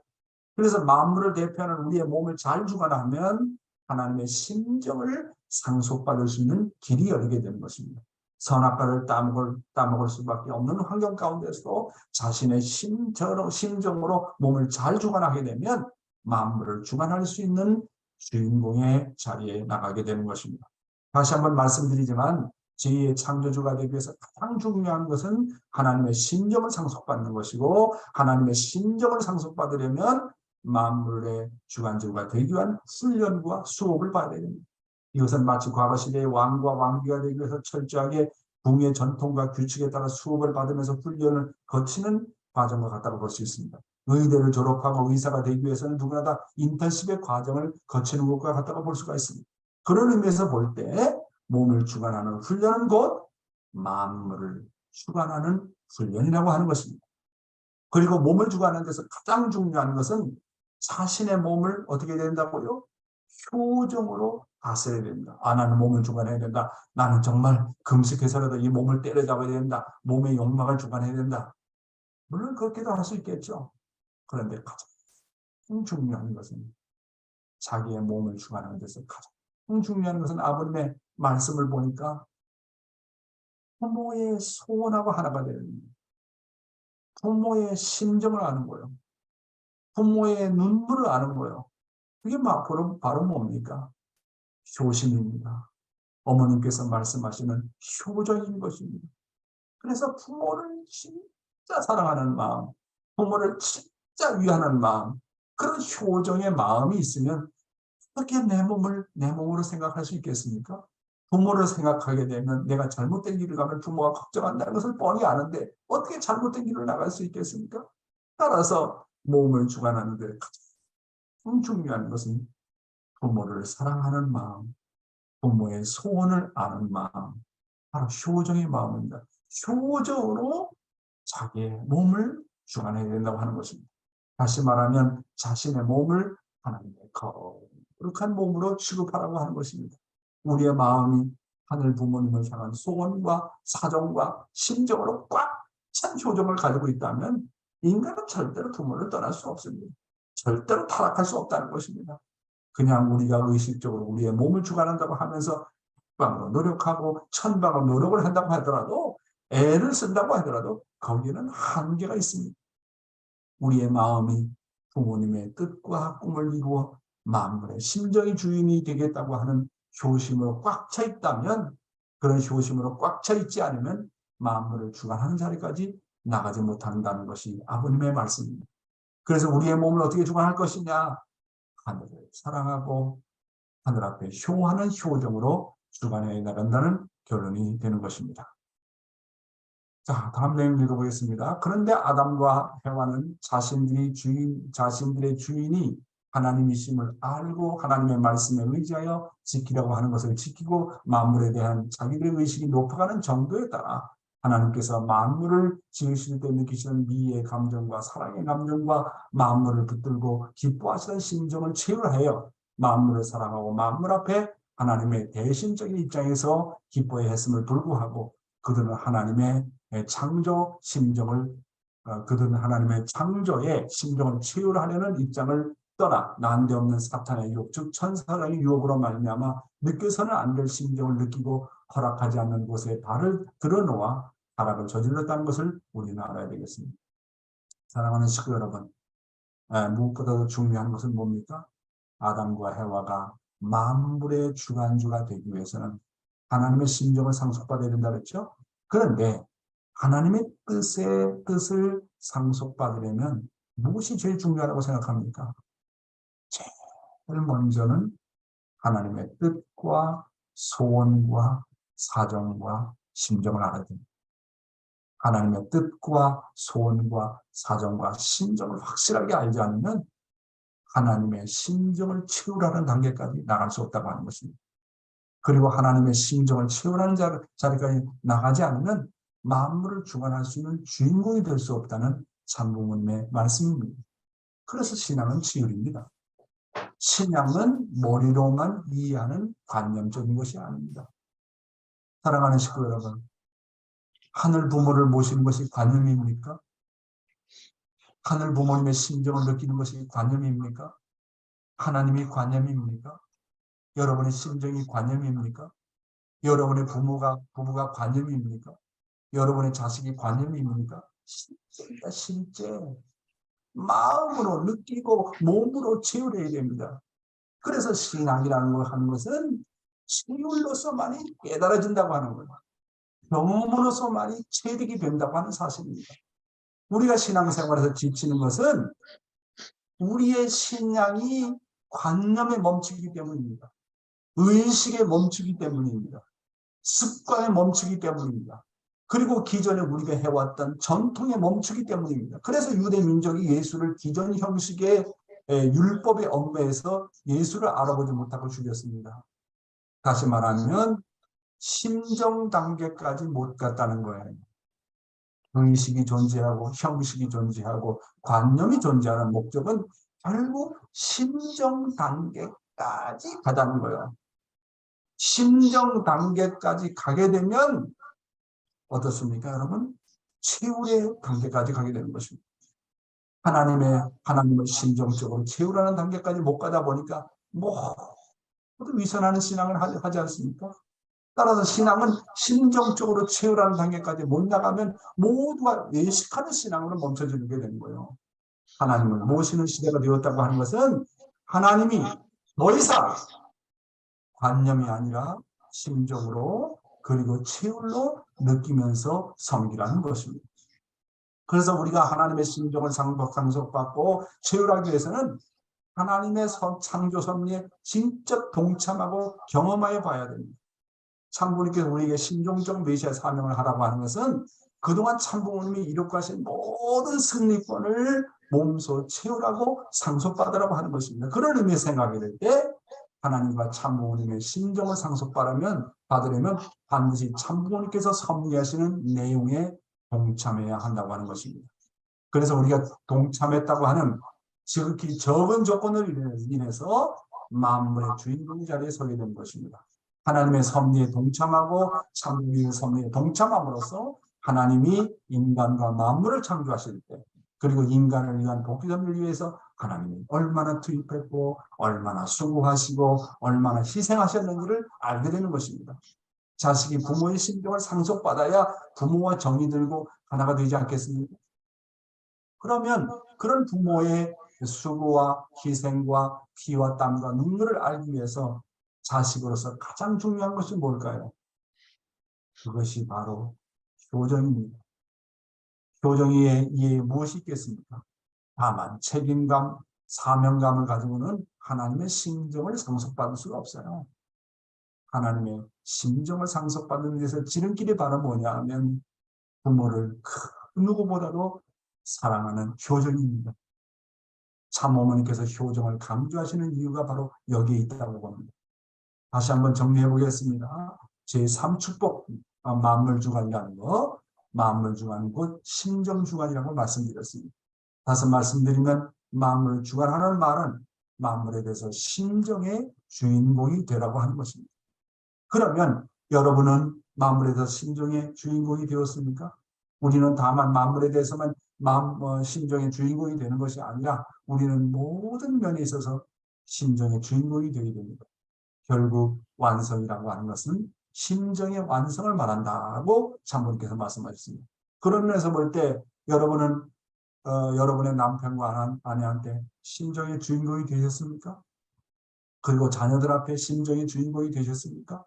그래서 만물을 대표하는 우리의 몸을 잘 주관하면 하나님의 심정을 상속받을 수 있는 길이 열리게 되는 것입니다. 선악과를 따먹을 수밖에 없는 환경 가운데서도 자신의 심정으로 몸을 잘 주관하게 되면 만물을 주관할 수 있는 주인공의 자리에 나가게 되는 것입니다. 다시 한번 말씀드리지만 제2의 창조주가 되기 위해서 가장 중요한 것은 하나님의 심정을 상속받는 것이고 하나님의 심정을 상속받으려면 만물의 주관자가 되기 위한 훈련과 수업을 받아야 됩니다. 이것은 마치 과거 시대의 왕과 왕비가 되기 위해서 철저하게 궁의 전통과 규칙에 따라 수업을 받으면서 훈련을 거치는 과정과 같다고 볼 수 있습니다. 의대를 졸업하고 의사가 되기 위해서는 누구나 다 인턴십의 과정을 거치는 것과 같다고 볼 수가 있습니다. 그런 의미에서 볼 때 몸을 주관하는 훈련은 곧 만물을 주관하는 훈련이라고 하는 것입니다. 그리고 몸을 주관하는 데서 가장 중요한 것은 자신의 몸을 어떻게 된다고요? 효정으로 다스려야 된다. 나는 몸을 주관해야 된다. 나는 정말 금식해서라도 이 몸을 때려잡아야 된다. 몸의 욕망을 주관해야 된다. 물론 그렇게도 할 수 있겠죠. 그런데 가장 중요한 것은 자기의 몸을 주관하는 데서 가장 중요한 것은 아버님의 말씀을 보니까 부모의 소원하고 하나가 되는 거예요. 부모의 심정을 아는 거예요. 부모의 눈물을 아는 거예요. 그게 바로 뭡니까? 효심입니다. 어머님께서 말씀하시는 효정인 것입니다. 그래서 부모를 진짜 사랑하는 마음, 부모를 진짜 위하는 마음, 그런 효정의 마음이 있으면 어떻게 내 몸으로 생각할 수 있겠습니까? 부모를 생각하게 되면 내가 잘못된 길을 가면 부모가 걱정한다는 것을 뻔히 아는데 어떻게 잘못된 길을 나갈 수 있겠습니까? 따라서 몸을 주관하는 데 가장 중요한 것은 부모를 사랑하는 마음, 부모의 소원을 아는 마음, 바로 효정의 마음입니다. 효정으로 자기의 몸을 주관해야 된다고 하는 것입니다. 다시 말하면 자신의 몸을 하나님의 거룩한 몸으로 취급하라고 하는 것입니다. 우리의 마음이 하늘 부모님을 향한 소원과 사정과 심정으로 꽉 찬 효정을 가지고 있다면 인간은 절대로 부모를 떠날 수 없습니다. 절대로 타락할 수 없다는 것입니다. 그냥 우리가 의식적으로 우리의 몸을 주관한다고 하면서 방으로 노력하고 천방으로 노력을 한다고 하더라도, 애를 쓴다고 하더라도 거기에는 한계가 있습니다. 우리의 마음이 부모님의 뜻과 꿈을 이루어 만물의 심정의 주인이 되겠다고 하는 효심으로 꽉 차 있다면, 그런 효심으로 꽉 차 있지 않으면 만물을 주관하는 자리까지 나가지 못한다는 것이 아버님의 말씀입니다. 그래서 우리의 몸을 어떻게 주관할 것이냐? 하늘을 사랑하고 하늘 앞에 효하는 효정으로 주관해 나간다는 결론이 되는 것입니다. 자, 다음 내용 읽어보겠습니다. 그런데 아담과 해와는 자신들의 주인이 하나님이심을 알고 하나님의 말씀에 의지하여 지키려고 하는 것을 지키고 만물에 대한 자기들의 의식이 높아가는 정도에 따라 하나님께서 만물을 지으실 때 느끼시는 미의 감정과 사랑의 감정과 만물을 붙들고 기뻐하시는 심정을 체휼하여 만물을 사랑하고 만물 앞에 하나님의 대신적인 입장에서 기뻐해야 했음을 불구하고 그들은 하나님의 창조 심정을 그들은 하나님의 창조의 심정을 체휼하려는 입장을 떠나 난데없는 사탄의 유혹, 즉 천사의 유혹으로 말미암아 느껴서는 안 될 심정을 느끼고 허락하지 않는 곳에 발을 들어놓아 타락을 저질렀다는 것을 우리는 알아야 되겠습니다. 사랑하는 식구 여러분, 무엇보다도 중요한 것은 뭡니까? 아담과 해와가 만물의 주관주가 되기 위해서는 하나님의 심정을 상속받아야 된다 그랬죠? 그런데 하나님의 뜻을 상속받으려면 무엇이 제일 중요하다고 생각합니까? 제일 먼저는 하나님의 뜻과 소원과 사정과 심정을 알아야 됩니다. 하나님의 뜻과 소원과 사정과 심정을 확실하게 알지 않으면 하나님의 심정을 채우라는 단계까지 나갈 수 없다고 하는 것입니다. 그리고 하나님의 심정을 채우라는 자리까지 나가지 않으면 만물을 주관할 수 있는 주인공이 될 수 없다는 참부모님의 말씀입니다. 그래서 신앙은 치율입니다. 신앙은 머리로만 이해하는 관념적인 것이 아닙니다. 사랑하는 식구 여러분, 하늘 부모를 모시는 것이 관념입니까? 하늘 부모님의 심정을 느끼는 것이 관념입니까? 하나님이 관념입니까? 여러분의 심정이 관념입니까? 여러분의 부부가 관념입니까? 여러분의 자식이 관념입니까? 실제입니다. 실제. 마음으로 느끼고 몸으로 체휼해야 됩니다. 그래서 신앙이라는 걸 하는 것은 체휼로서만이 깨달아진다고 하는 거예요. 경험으로서만이 체득이 된다고 하는 사실입니다. 우리가 신앙생활에서 지치는 것은 우리의 신앙이 관념에 멈추기 때문입니다. 의식에 멈추기 때문입니다. 습관에 멈추기 때문입니다. 그리고 기존에 우리가 해왔던 전통에 멈추기 때문입니다. 그래서 유대 민족이 예수를 기존 형식의 율법의 얽매에서 예수를 알아보지 못하고 죽였습니다. 다시 말하면 심정 단계까지 못 갔다는 거예요. 의식이 존재하고 형식이 존재하고 관념이 존재하는 목적은 결국 심정 단계까지 가자는 거예요. 심정 단계까지 가게 되면 어떻습니까, 여러분? 체휼의 단계까지 가게 되는 것입니다. 하나님을 심정적으로 체휼하는 단계까지 못 가다 보니까 모두 위선하는 신앙을 하지 않습니까? 따라서 신앙은 심정적으로 체휼하는 단계까지 못 나가면 모두가 외식하는 신앙으로 멈춰지게 되는 거예요. 하나님을 모시는 시대가 되었다고 하는 것은 하나님이 더 이상 관념이 아니라 심정으로 그리고 체휼로 느끼면서 섬기라는 것입니다. 그래서 우리가 하나님의 심정을 상속받고 체휼하기 위해서는 하나님의 창조 섭리에 직접 동참하고 경험하여 봐야 됩니다. 참부모님께서 우리에게 심정적 메시아 사명을 하라고 하는 것은 그동안 참부모님이 이룩 하신 모든 승리권을 몸소 채우라고 상속받으라고 하는 것입니다. 그런 의미에서 생각이 될 때 하나님과 참부모님의 심정을 상속받으면 반드시 참부모님께서 섭리하시는 내용에 동참해야 한다고 하는 것입니다. 그래서 우리가 동참했다고 하는 지극히 적은 조건을 인해서 만물의 주인공 자리에 서게 된 것입니다. 하나님의 섭리에 동참하고 참부모님의 섭리에 동참함으로써 하나님이 인간과 만물을 창조하실 때, 그리고 인간을 위한 복귀점을 위해서 하나님이 얼마나 투입했고 얼마나 수고하시고 얼마나 희생하셨는지를 알게 되는 것입니다. 자식이 부모의 심정을 상속받아야 부모와 정이 들고 하나가 되지 않겠습니까? 그러면 그런 부모의 수고와 희생과 피와 땀과 눈물을 알기 위해서 자식으로서 가장 중요한 것이 뭘까요? 그것이 바로 효정입니다. 효정이 이에 무엇이 있겠습니까? 다만 책임감, 사명감을 가지고는 하나님의 심정을 상속받을 수가 없어요. 하나님의 심정을 상속받는 데서 지름길이 바로 뭐냐 하면 부모를 그 누구보다도 사랑하는 효정입니다. 참어머니께서 효정을 강조하시는 이유가 바로 여기에 있다고 봅니다. 다시 한번 정리해 보겠습니다. 제3축복, 만물주관이라는 거, 만물주관 곧 심정주관이라고 말씀드렸습니다. 다시 말씀드리면 만물을 주관하는 말은 만물에 대해서 심정의 주인공이 되라고 하는 것입니다. 그러면 여러분은 만물에 대해서 심정의 주인공이 되었습니까? 우리는 다만 만물에 대해서만 심정의 주인공이 되는 것이 아니라 우리는 모든 면에 있어서 심정의 주인공이 되게 됩니다. 결국 완성이라고 하는 것은 심정의 완성을 말한다고 참모님께서 말씀하셨습니다. 그런 면에서 볼 때 여러분은 여러분의 남편과 아내한테 심정의 주인공이 되셨습니까? 그리고 자녀들 앞에 심정의 주인공이 되셨습니까?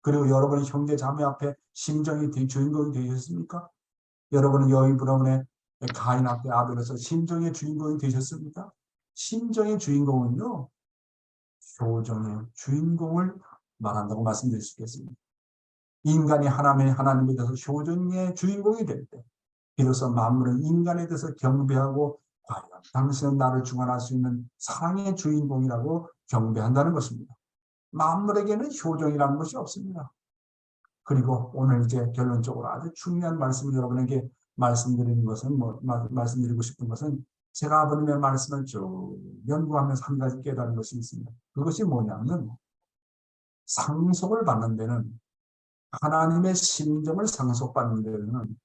그리고 여러분의 형제 자매 앞에 심정의 주인공이 되셨습니까? 여러분은 여러분의 가인 앞에 아벨로서 심정의 주인공이 되셨습니까? 심정의 주인공은요, 효정의 주인공을 말한다고 말씀드릴 수 있겠습니다. 인간이 하나님에 대해서 효정의 주인공이 될 때, 비로소 만물은 인간에 대해서 경배하고 과연 당신은 나를 주관할 수 있는 사랑의 주인공이라고 경배한다는 것입니다. 만물에게는 효정이라는 것이 없습니다. 그리고 오늘 이제 결론적으로 아주 중요한 말씀을 여러분에게 말씀드리고 싶은 것은 제가 아버님의 말씀을 쭉 연구하면서 한 가지 깨달은 것이 있습니다. 그것이 뭐냐면 상속을 받는 데는 하나님의 심정을 상속받는 데는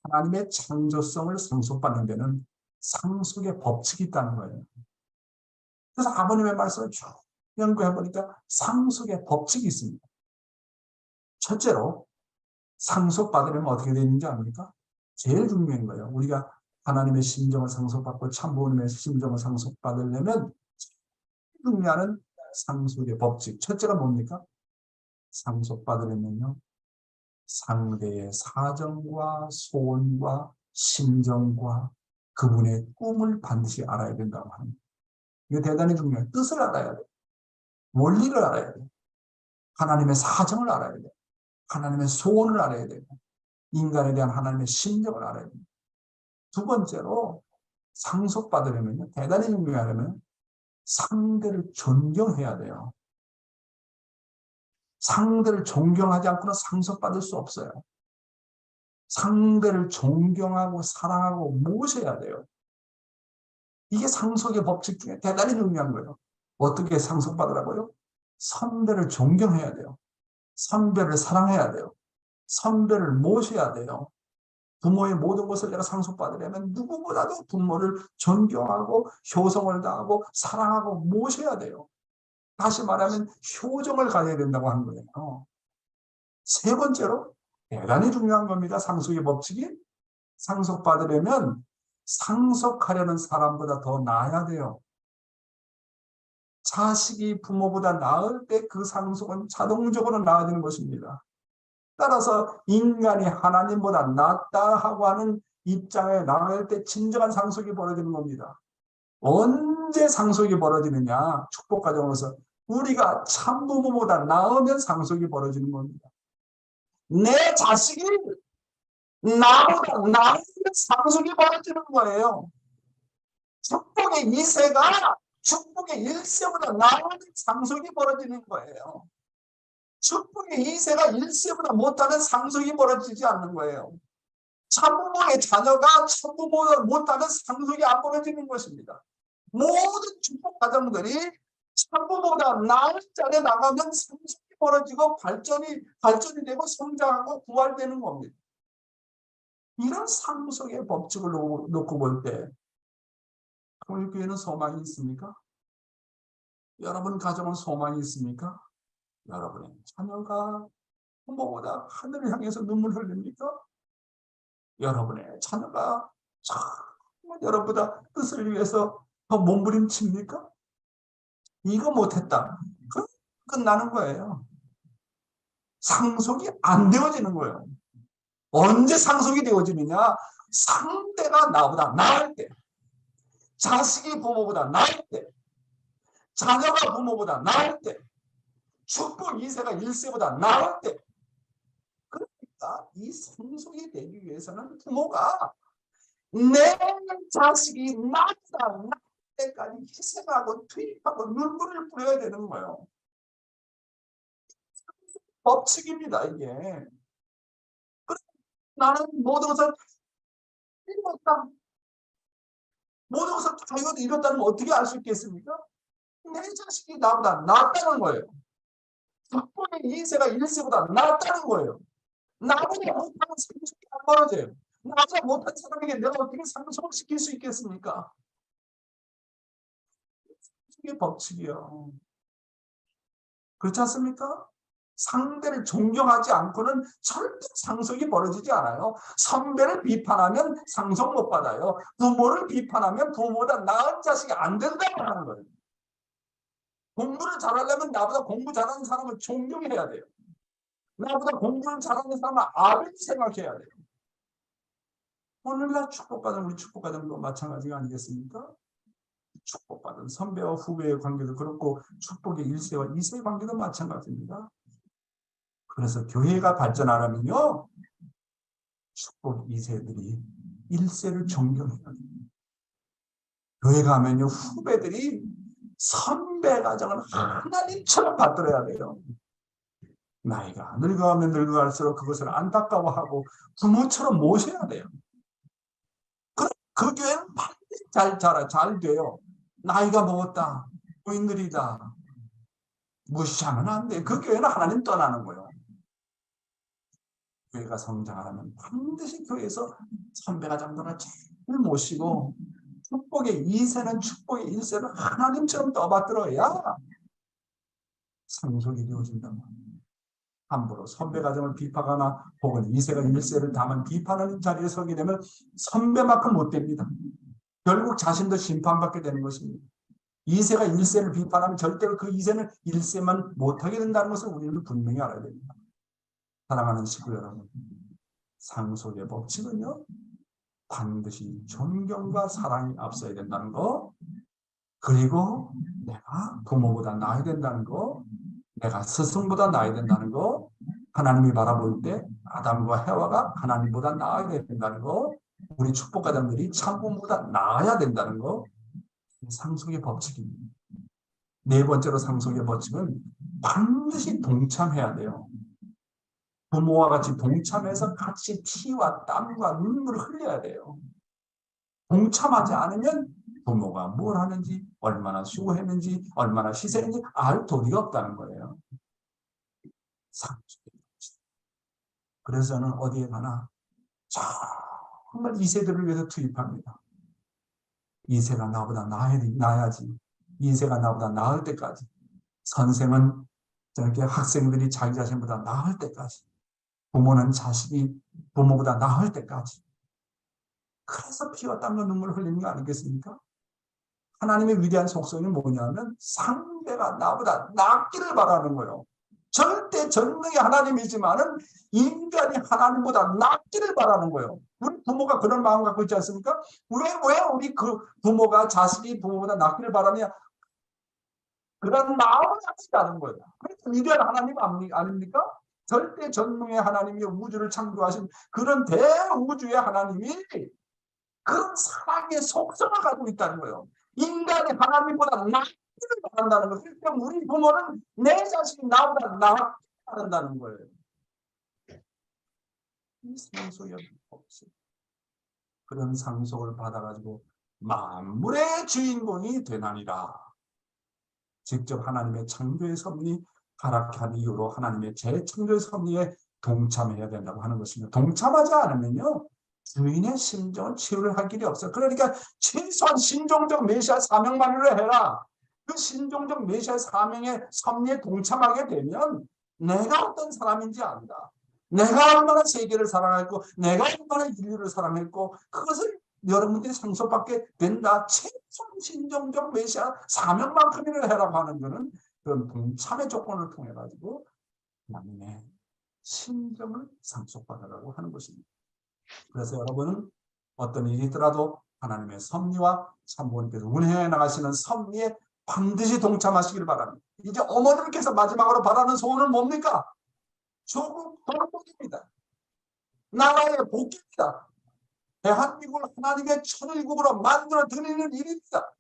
하나님의 창조성을 상속받는 데는 상속의 법칙이 있다는 거예요. 그래서 아버님의 말씀을 쭉 연구해 보니까 상속의 법칙이 있습니다. 첫째로 상속받으려면 어떻게 되는지 압니까? 제일 중요한 거예요. 우리가 하나님의 심정을 상속받고 참부모님의 심정을 상속받으려면 중요한 상속의 법칙. 첫째가 뭡니까? 상속받으려면요, 상대의 사정과 소원과 심정과 그분의 꿈을 반드시 알아야 된다고 합니다. 이게 대단히 중요해요. 뜻을 알아야 돼요. 원리를 알아야 돼요. 하나님의 사정을 알아야 돼요. 하나님의 소원을 알아야 돼요. 인간에 대한 하나님의 심정을 알아야 됩니다. 두 번째로 상속받으려면요, 대단히 중요하려면 상대를 존경해야 돼요. 상대를 존경하지 않고는 상속받을 수 없어요. 상대를 존경하고 사랑하고 모셔야 돼요. 이게 상속의 법칙 중에 대단히 중요한 거예요. 어떻게 상속받으라고요? 선배를 존경해야 돼요. 선배를 사랑해야 돼요. 선배를 모셔야 돼요. 부모의 모든 것을 내가 상속받으려면 누구보다도 부모를 존경하고 효성을 다하고 사랑하고 모셔야 돼요. 다시 말하면 효정을 가져야 된다고 하는 거예요. 세 번째로 대단히 중요한 겁니다. 상속의 법칙이. 상속받으려면 상속하려는 사람보다 더 나아야 돼요. 자식이 부모보다 나을 때 그 상속은 자동적으로 나아지는 것입니다. 따라서 인간이 하나님보다 낫다 하고 하는 입장에 나갈 때 진정한 상속이 벌어지는 겁니다. 언제 상속이 벌어지느냐? 축복 과정으로서 우리가 참부모보다 나으면 상속이 벌어지는 겁니다. 내 자식이 나보다 나으면 상속이 벌어지는 거예요. 축복의 2세가 축복의 1세보다 나은 상속이 벌어지는 거예요. 축복의 2세가 1세보다 못하는 상속이 벌어지지 않는 거예요. 참부모의 자녀가 참부모보다 못하는 상속이 안 벌어지는 것입니다. 모든 축복 가정들이 참부모보다 나은 자리에 나가면 상속이 벌어지고 발전이 되고 성장하고 부활되는 겁니다. 이런 상속의 법칙을 놓고 볼 때 우리 교회는 소망이 있습니까? 여러분 가정은 소망이 있습니까? 여러분의 자녀가 부모보다 하늘을 향해서 눈물 흘립니까? 여러분의 자녀가 정말 여러분보다 뜻을 위해서 더 몸부림칩니까? 이거 못했다. 그럼 끝나는 거예요. 상속이 안 되어지는 거예요. 언제 상속이 되어지느냐? 상대가 나보다 나을 때, 자식이 부모보다 나을 때, 자녀가 부모보다 나을 때, 축복 2세가 1세보다 나을 때. 그러니까 이 상속이 되기 위해서는 부모가 내 자식이 나보다 나을 때까지 희생하고 투입하고 눈물을 뿌려야 되는 거예요. 법칙입니다, 이게. 나는 모든 것을 이뤘다. 모든 것을 다 이뤘다는 걸 어떻게 알 수 있겠습니까? 내 자식이 나보다 낫다는 거예요. 축복의 2세가 1세보다 낫다는 거예요. 나보다 못하는 상속이 안 벌어져요. 나보다 못한 사람에게 내가 어떻게 상속을 시킬 수 있겠습니까? 이게 법칙이요. 그렇지 않습니까? 상대를 존경하지 않고는 절대 상속이 벌어지지 않아요. 선배를 비판하면 상속 못 받아요. 부모를 비판하면 부모보다 나은 자식이 안 된다고 하는 거예요. 공부를 잘하려면 나보다 공부 잘하는 사람을 존경해야 돼요. 나보다 공부를 잘하는 사람을 아버지 생각해야 돼요. 오늘날 축복받은 우리 축복받은도 마찬가지가 아니겠습니까? 축복받은 선배와 후배의 관계도 그렇고 축복의 1세와 2세의 관계도 마찬가지입니다. 그래서 교회가 발전하려면요, 축복 2세들이 1세를 존경해야 됩니다. 교회 가면요, 후배들이 선배 가정을 하나님처럼 받들어야 돼요. 나이가 늙어가면 늙어갈수록 그것을 안타까워하고 부모처럼 모셔야 돼요. 그 교회는 반드시 잘 돼요. 나이가 먹었다, 노인들이다, 무시하면 안 돼. 그 교회는 하나님 떠나는 거예요. 교회가 성장하려면 반드시 교회에서 선배가 정도는 잘 모시고 축복의 2세는 축복의 1세는 하나님처럼 떠받들어야 상속이 되어진단 말이에요. 함부로 선배 가정을 비판하거나 혹은 2세가 1세를 다만 비판하는 자리에 서게 되면 선배만큼 못 됩니다. 결국 자신도 심판받게 되는 것입니다. 2세가 1세를 비판하면 절대로 그 2세는 1세만 못하게 된다는 것을 우리는 분명히 알아야 됩니다. 사랑하는 식구 여러분, 상속의 법칙은요, 반드시 존경과 사랑이 앞서야 된다는 거, 그리고 내가 부모보다 나아야 된다는 거, 내가 스승보다 나아야 된다는 거, 하나님이 바라볼 때 아담과 해와가 하나님보다 나아야 된다는 거, 우리 축복가정들이 참부모보다 나아야 된다는 거, 상속의 법칙입니다. 네 번째로 상속의 법칙은 반드시 동참해야 돼요. 부모와 같이 동참해서 같이 피와 땀과 눈물을 흘려야 돼요. 동참하지 않으면 부모가 뭘 하는지, 얼마나 수고했는지, 얼마나 희생했는지 알 도리가 없다는 거예요. 상속의 법칙. 그래서 저는 어디에 가나 정말 2세들을 위해서 투입합니다. 2세가 나보다 나아야지. 2세가 나보다 나을 때까지. 선생은 저렇게 학생들이 자기 자신보다 나을 때까지. 부모는 자식이 부모보다 나을 때까지. 그래서 피와 땀과 눈물을 흘리는 거 아니겠습니까? 하나님의 위대한 속성이 뭐냐면 상대가 나보다 낫기를 바라는 거예요. 절대 전능의 하나님이지만은 인간이 하나님보다 낫기를 바라는 거예요. 우리 부모가 그런 마음 갖고 있지 않습니까? 왜 우리 그 부모가 자식이 부모보다 낫기를 바라냐? 그런 마음을 갖지 않은 거예요. 그래서 위대한 하나님 아닙니까? 절대 전능의 하나님이 우주를 창조하신 그런 대우주의 하나님이 그런 사랑의 속성을 가지고 있다는 거예요. 인간이 하나님보다 낫기를 바란다는 거예요. 그러니까 우리 부모는 내 자식이 나보다 낫기를 바란다는 거예요. 이 상속이 없어요. 그런 상속을 받아가지고 만물의 주인공이 되나니라. 직접 하나님의 창조의 섭리 가락한 이유로 하나님의 재창조의 섭리에 동참해야 된다고 하는 것입니다. 동참하지 않으면요, 주인의 심정을 치유를 할 길이 없어요. 그러니까 최소한 신종적 메시아 사명만으로 해라. 그 신종적 메시아 사명의 섭리에 동참하게 되면 내가 어떤 사람인지 안다. 내가 얼마나 세계를 사랑했고 내가 얼마나 인류를 사랑했고 그것을 여러분들이 상속받게 된다. 최소한 신종적 메시아 사명만큼이나 해라고 하는 것은 그런 동참의 조건을 통해 가지고 하나님의 심정을 상속받으라고 하는 것입니다. 그래서 여러분은 어떤 일이 있더라도 하나님의 섭리와 참부모님께서 운행해 나가시는 섭리에 반드시 동참하시길 바랍니다. 이제 어머님께서 마지막으로 바라는 소원은 뭡니까? 조국 번복입니다. 나라의 복귀입니다. 대한민국을 하나님의 천일국으로 만들어 드리는 일입니다.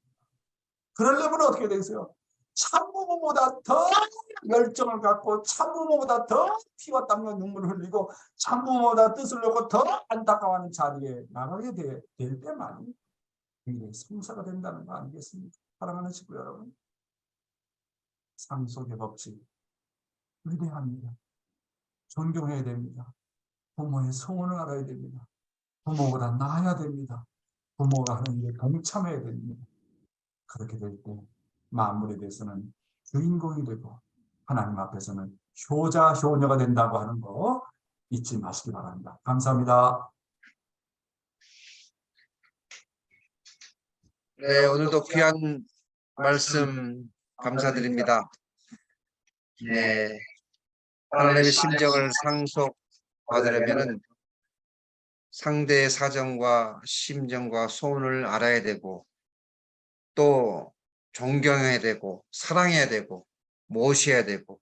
그러려면 어떻게 되겠어요? 참부모보다 더 열정을 갖고 참부모보다 더 피와 땀과 눈물을 흘리고 참부모보다 뜻을 놓고 더 안타까워하는 자리에 나가게 될 때만이 미래의 성사가 된다는 거 아니겠습니까? 사랑하는 친구 여러분, 상속의 법칙 위대합니다. 존경해야 됩니다. 부모의 소원을 알아야 됩니다. 부모보다 나아야 됩니다. 부모가 하는 일에 동참해야 됩니다. 그렇게 될 때 만물에 대해서는 주인공이 되고 하나님 앞에서는 효자, 효녀가 된다고 하는 거 잊지 마시기 바랍니다. 감사합니다. 네, 오늘도 귀한 말씀 감사드립니다. 네, 하나님의 심정을 상속받으려면은 상대의 사정과 심정과 소원을 알아야 되고 또 존경해야 되고 사랑해야 되고 모셔야 되고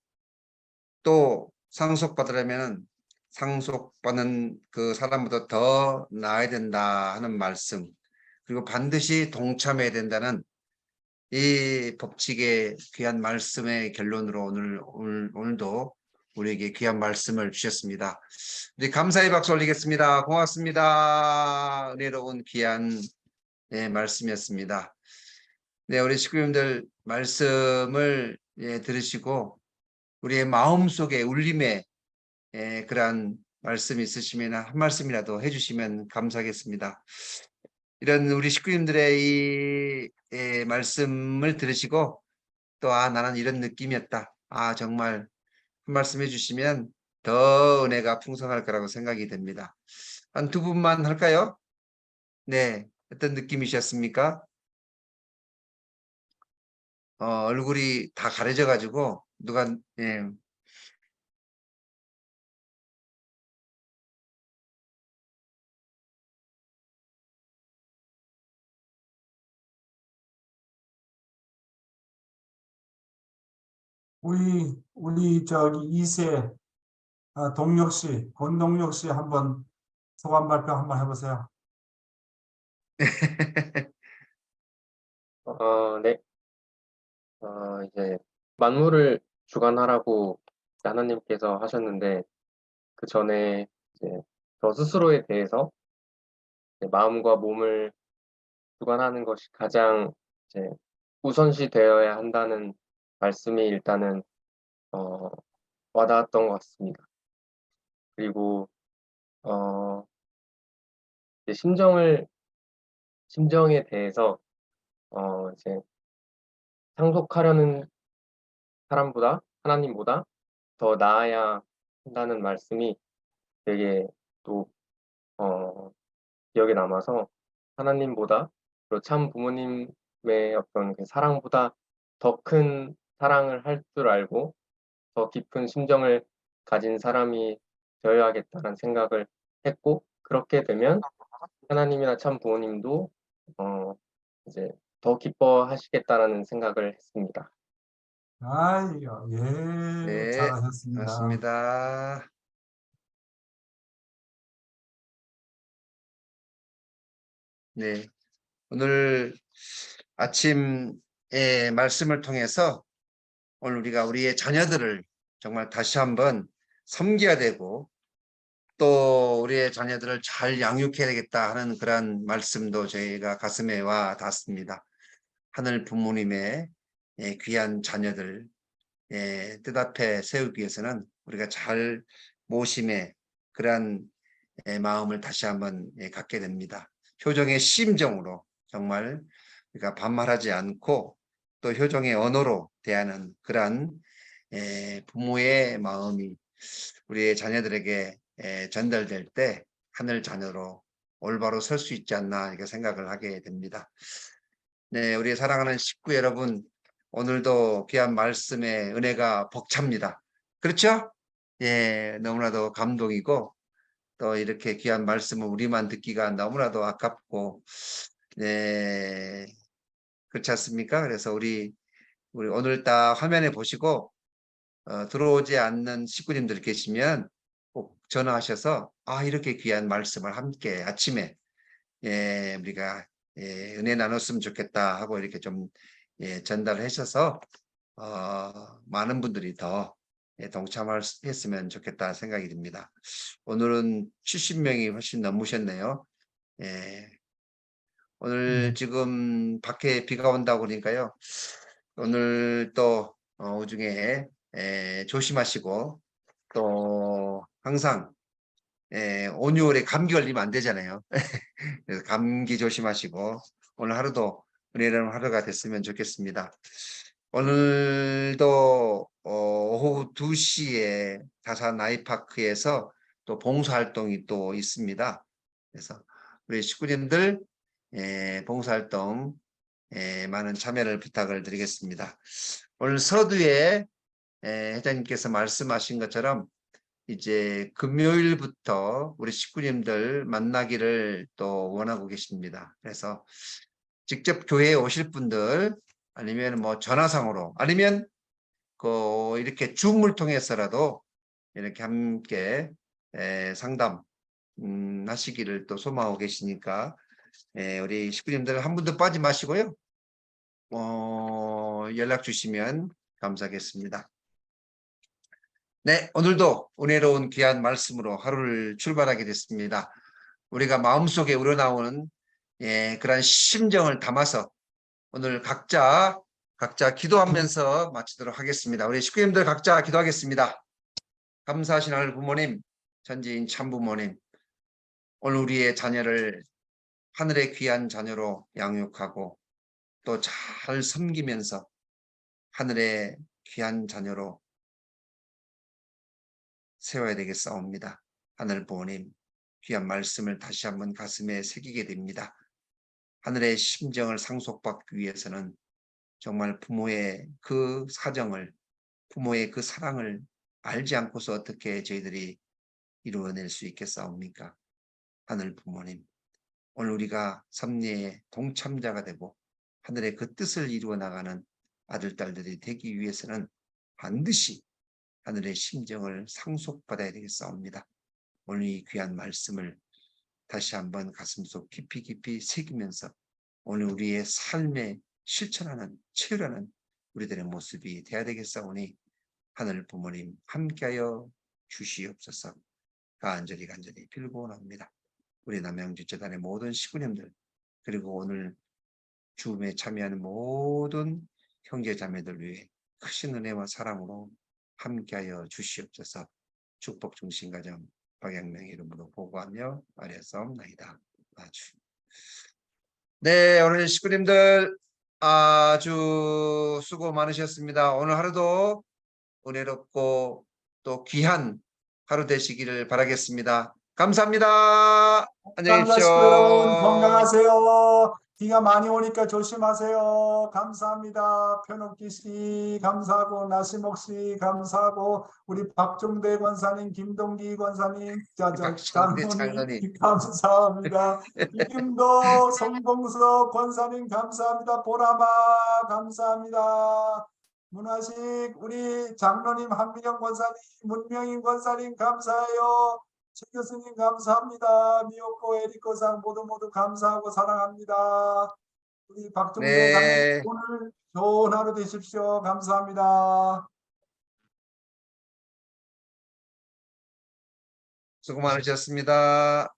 또 상속받으려면 상속받는 그 사람보다 더 나아야 된다 하는 말씀, 그리고 반드시 동참해야 된다는 이 법칙의 귀한 말씀의 결론으로 오늘도 우리에게 귀한 말씀을 주셨습니다. 우리 감사의 박수 올리겠습니다. 고맙습니다. 은혜로운 귀한 말씀이었습니다. 네, 우리 식구님들 말씀을 들으시고 우리의 마음속에 울림에 그러한 말씀이 있으시면 한 말씀이라도 해주시면 감사하겠습니다. 이런 우리 식구님들의 이 말씀을 들으시고 또 나는 이런 느낌이었다. 정말 한 말씀 해주시면 더 은혜가 풍성할 거라고 생각이 됩니다. 한 두 분만 할까요? 네, 어떤 느낌이셨습니까? 얼굴이 다 가려져 가지고 누가 우리 저기 2세 동력 씨, 권동력 씨 한번 소감 발표 한번 해보세요. 네. 이제 만물을 주관하라고 하나님께서 하셨는데 그 전에 이제 저 스스로에 대해서 이제 마음과 몸을 주관하는 것이 가장 이제 우선시 되어야 한다는 말씀이 일단은 와닿았던 것 같습니다. 그리고 이제 심정에 대해서 이제 상속하려는 사람보다 하나님보다 더 나아야 한다는 말씀이 되게 또 기억에 남아서 하나님보다 그리고 참 부모님의 어떤 그 사랑보다 더 큰 사랑을 할 줄 알고 더 깊은 심정을 가진 사람이 되어야겠다는 생각을 했고 그렇게 되면 하나님이나 참 부모님도 이제 더 기뻐하시겠다라는 생각을 했습니다. 아이요, 예, 네, 잘하셨습니다. 맞습니다. 네, 오늘 아침의 말씀을 통해서 오늘 우리가 우리의 자녀들을 정말 다시 한번 섬겨야 되고 또 우리의 자녀들을 잘 양육해야 되겠다 하는 그런 말씀도 저희가 가슴에 와 닿습니다. 하늘 부모님의 귀한 자녀들 뜻 앞에 세우기 위해서는 우리가 잘 모심의 그러한 마음을 다시 한번 갖게 됩니다. 효정의 심정으로 정말 우리가 반말하지 않고 또 효정의 언어로 대하는 그러한 부모의 마음이 우리의 자녀들에게 전달될 때 하늘 자녀로 올바로 설 수 있지 않나 이렇게 생각을 하게 됩니다. 네, 우리 사랑하는 식구 여러분, 오늘도 귀한 말씀의 은혜가 벅찹니다. 그렇죠? 예, 너무나도 감동이고 또 이렇게 귀한 말씀을 우리만 듣기가 너무나도 아깝고 네, 그렇지 않습니까? 그래서 우리 오늘 딱 화면에 보시고 들어오지 않는 식구님들 계시면 꼭 전화하셔서 이렇게 귀한 말씀을 함께 아침에 우리가 은혜 나눴으면 좋겠다 하고 이렇게 좀 전달하셔서 많은 분들이 더 동참했으면 좋겠다 생각이 듭니다. 오늘은 70명이 훨씬 넘으셨네요. 오늘 지금 밖에 비가 온다고 그러니까요. 오늘 또 오중에 조심하시고 또 항상 5, 6월에 감기 걸리면 안 되잖아요. 그래서 감기 조심하시고 오늘 하루도 은혜로운 하루가 됐으면 좋겠습니다. 오늘도 오후 2시에 다산 아이파크에서 또 봉사활동이 또 있습니다. 그래서 우리 식구님들 봉사활동 많은 참여를 부탁을 드리겠습니다. 오늘 서두에 회장님께서 말씀하신 것처럼 이제 금요일부터 우리 식구님들 만나기를 또 원하고 계십니다. 그래서 직접 교회에 오실 분들 아니면 뭐 전화상으로 아니면 이렇게 줌을 통해서라도 이렇게 함께 상담 하시기를 또 소망하고 계시니까 우리 식구님들 한 분도 빠지 마시고요. 연락 주시면 감사하겠습니다. 네, 오늘도 은혜로운 귀한 말씀으로 하루를 출발하게 됐습니다. 우리가 마음속에 우러나오는 그런 심정을 담아서 오늘 각자 기도하면서 마치도록 하겠습니다. 우리 식구님들 각자 기도하겠습니다. 감사하신 하늘 부모님, 전지인 참부모님, 오늘 우리의 자녀를 하늘의 귀한 자녀로 양육하고 또 잘 섬기면서 하늘의 귀한 자녀로 세워야 되겠사옵니다. 하늘 부모님, 귀한 말씀을 다시 한번 가슴에 새기게 됩니다. 하늘의 심정을 상속받기 위해서는 정말 부모의 그 사정을, 부모의 그 사랑을 알지 않고서 어떻게 저희들이 이루어낼 수 있겠사옵니까? 하늘 부모님, 오늘 우리가 섭리의 동참자가 되고 하늘의 그 뜻을 이루어 나가는 아들, 딸들이 되기 위해서는 반드시 하늘의 심정을 상속받아야 되겠사옵니다. 오늘 이 귀한 말씀을 다시 한번 가슴속 깊이 새기면서 오늘 우리의 삶에 실천하는, 체험하는 우리들의 모습이 되어야 되겠사오니 하늘 부모님 함께하여 주시옵소서. 간절히 빌고 원합니다. 우리 남양주재단의 모든 식구님들 그리고 오늘 주음에 참여하는 모든 형제자매들 위해 크신 은혜와 사랑으로 함께하여 주시옵소서. 축복 중심가정 박양명의 이름으로 보고하며 아뢰었사옵나이다. 아주. 네, 오늘 식구님들 아주 수고 많으셨습니다. 오늘 하루도 은혜롭고 또 귀한 하루 되시기를 바라겠습니다. 감사합니다. 안녕히 감사 식구 여러분 계십시오. 건강하세요. 비가 많이 오니까 조심하세요. 감사합니다. 편옥기 씨 감사하고 나시목 씨 감사하고 우리 박종대 권사님, 김동기 권사님, 장로님 감사합니다. 이금도 성공석 권사님 감사합니다. 보라마 감사합니다. 문화식 우리 장로님 한민영 권사님, 문명인 권사님 감사해요. 최 교수님 감사합니다. 미호코 에리코상 모두 감사하고 사랑합니다. 우리 박종대 네. 장로님 오늘 좋은 하루 되십시오. 감사합니다. 수고 많으셨습니다.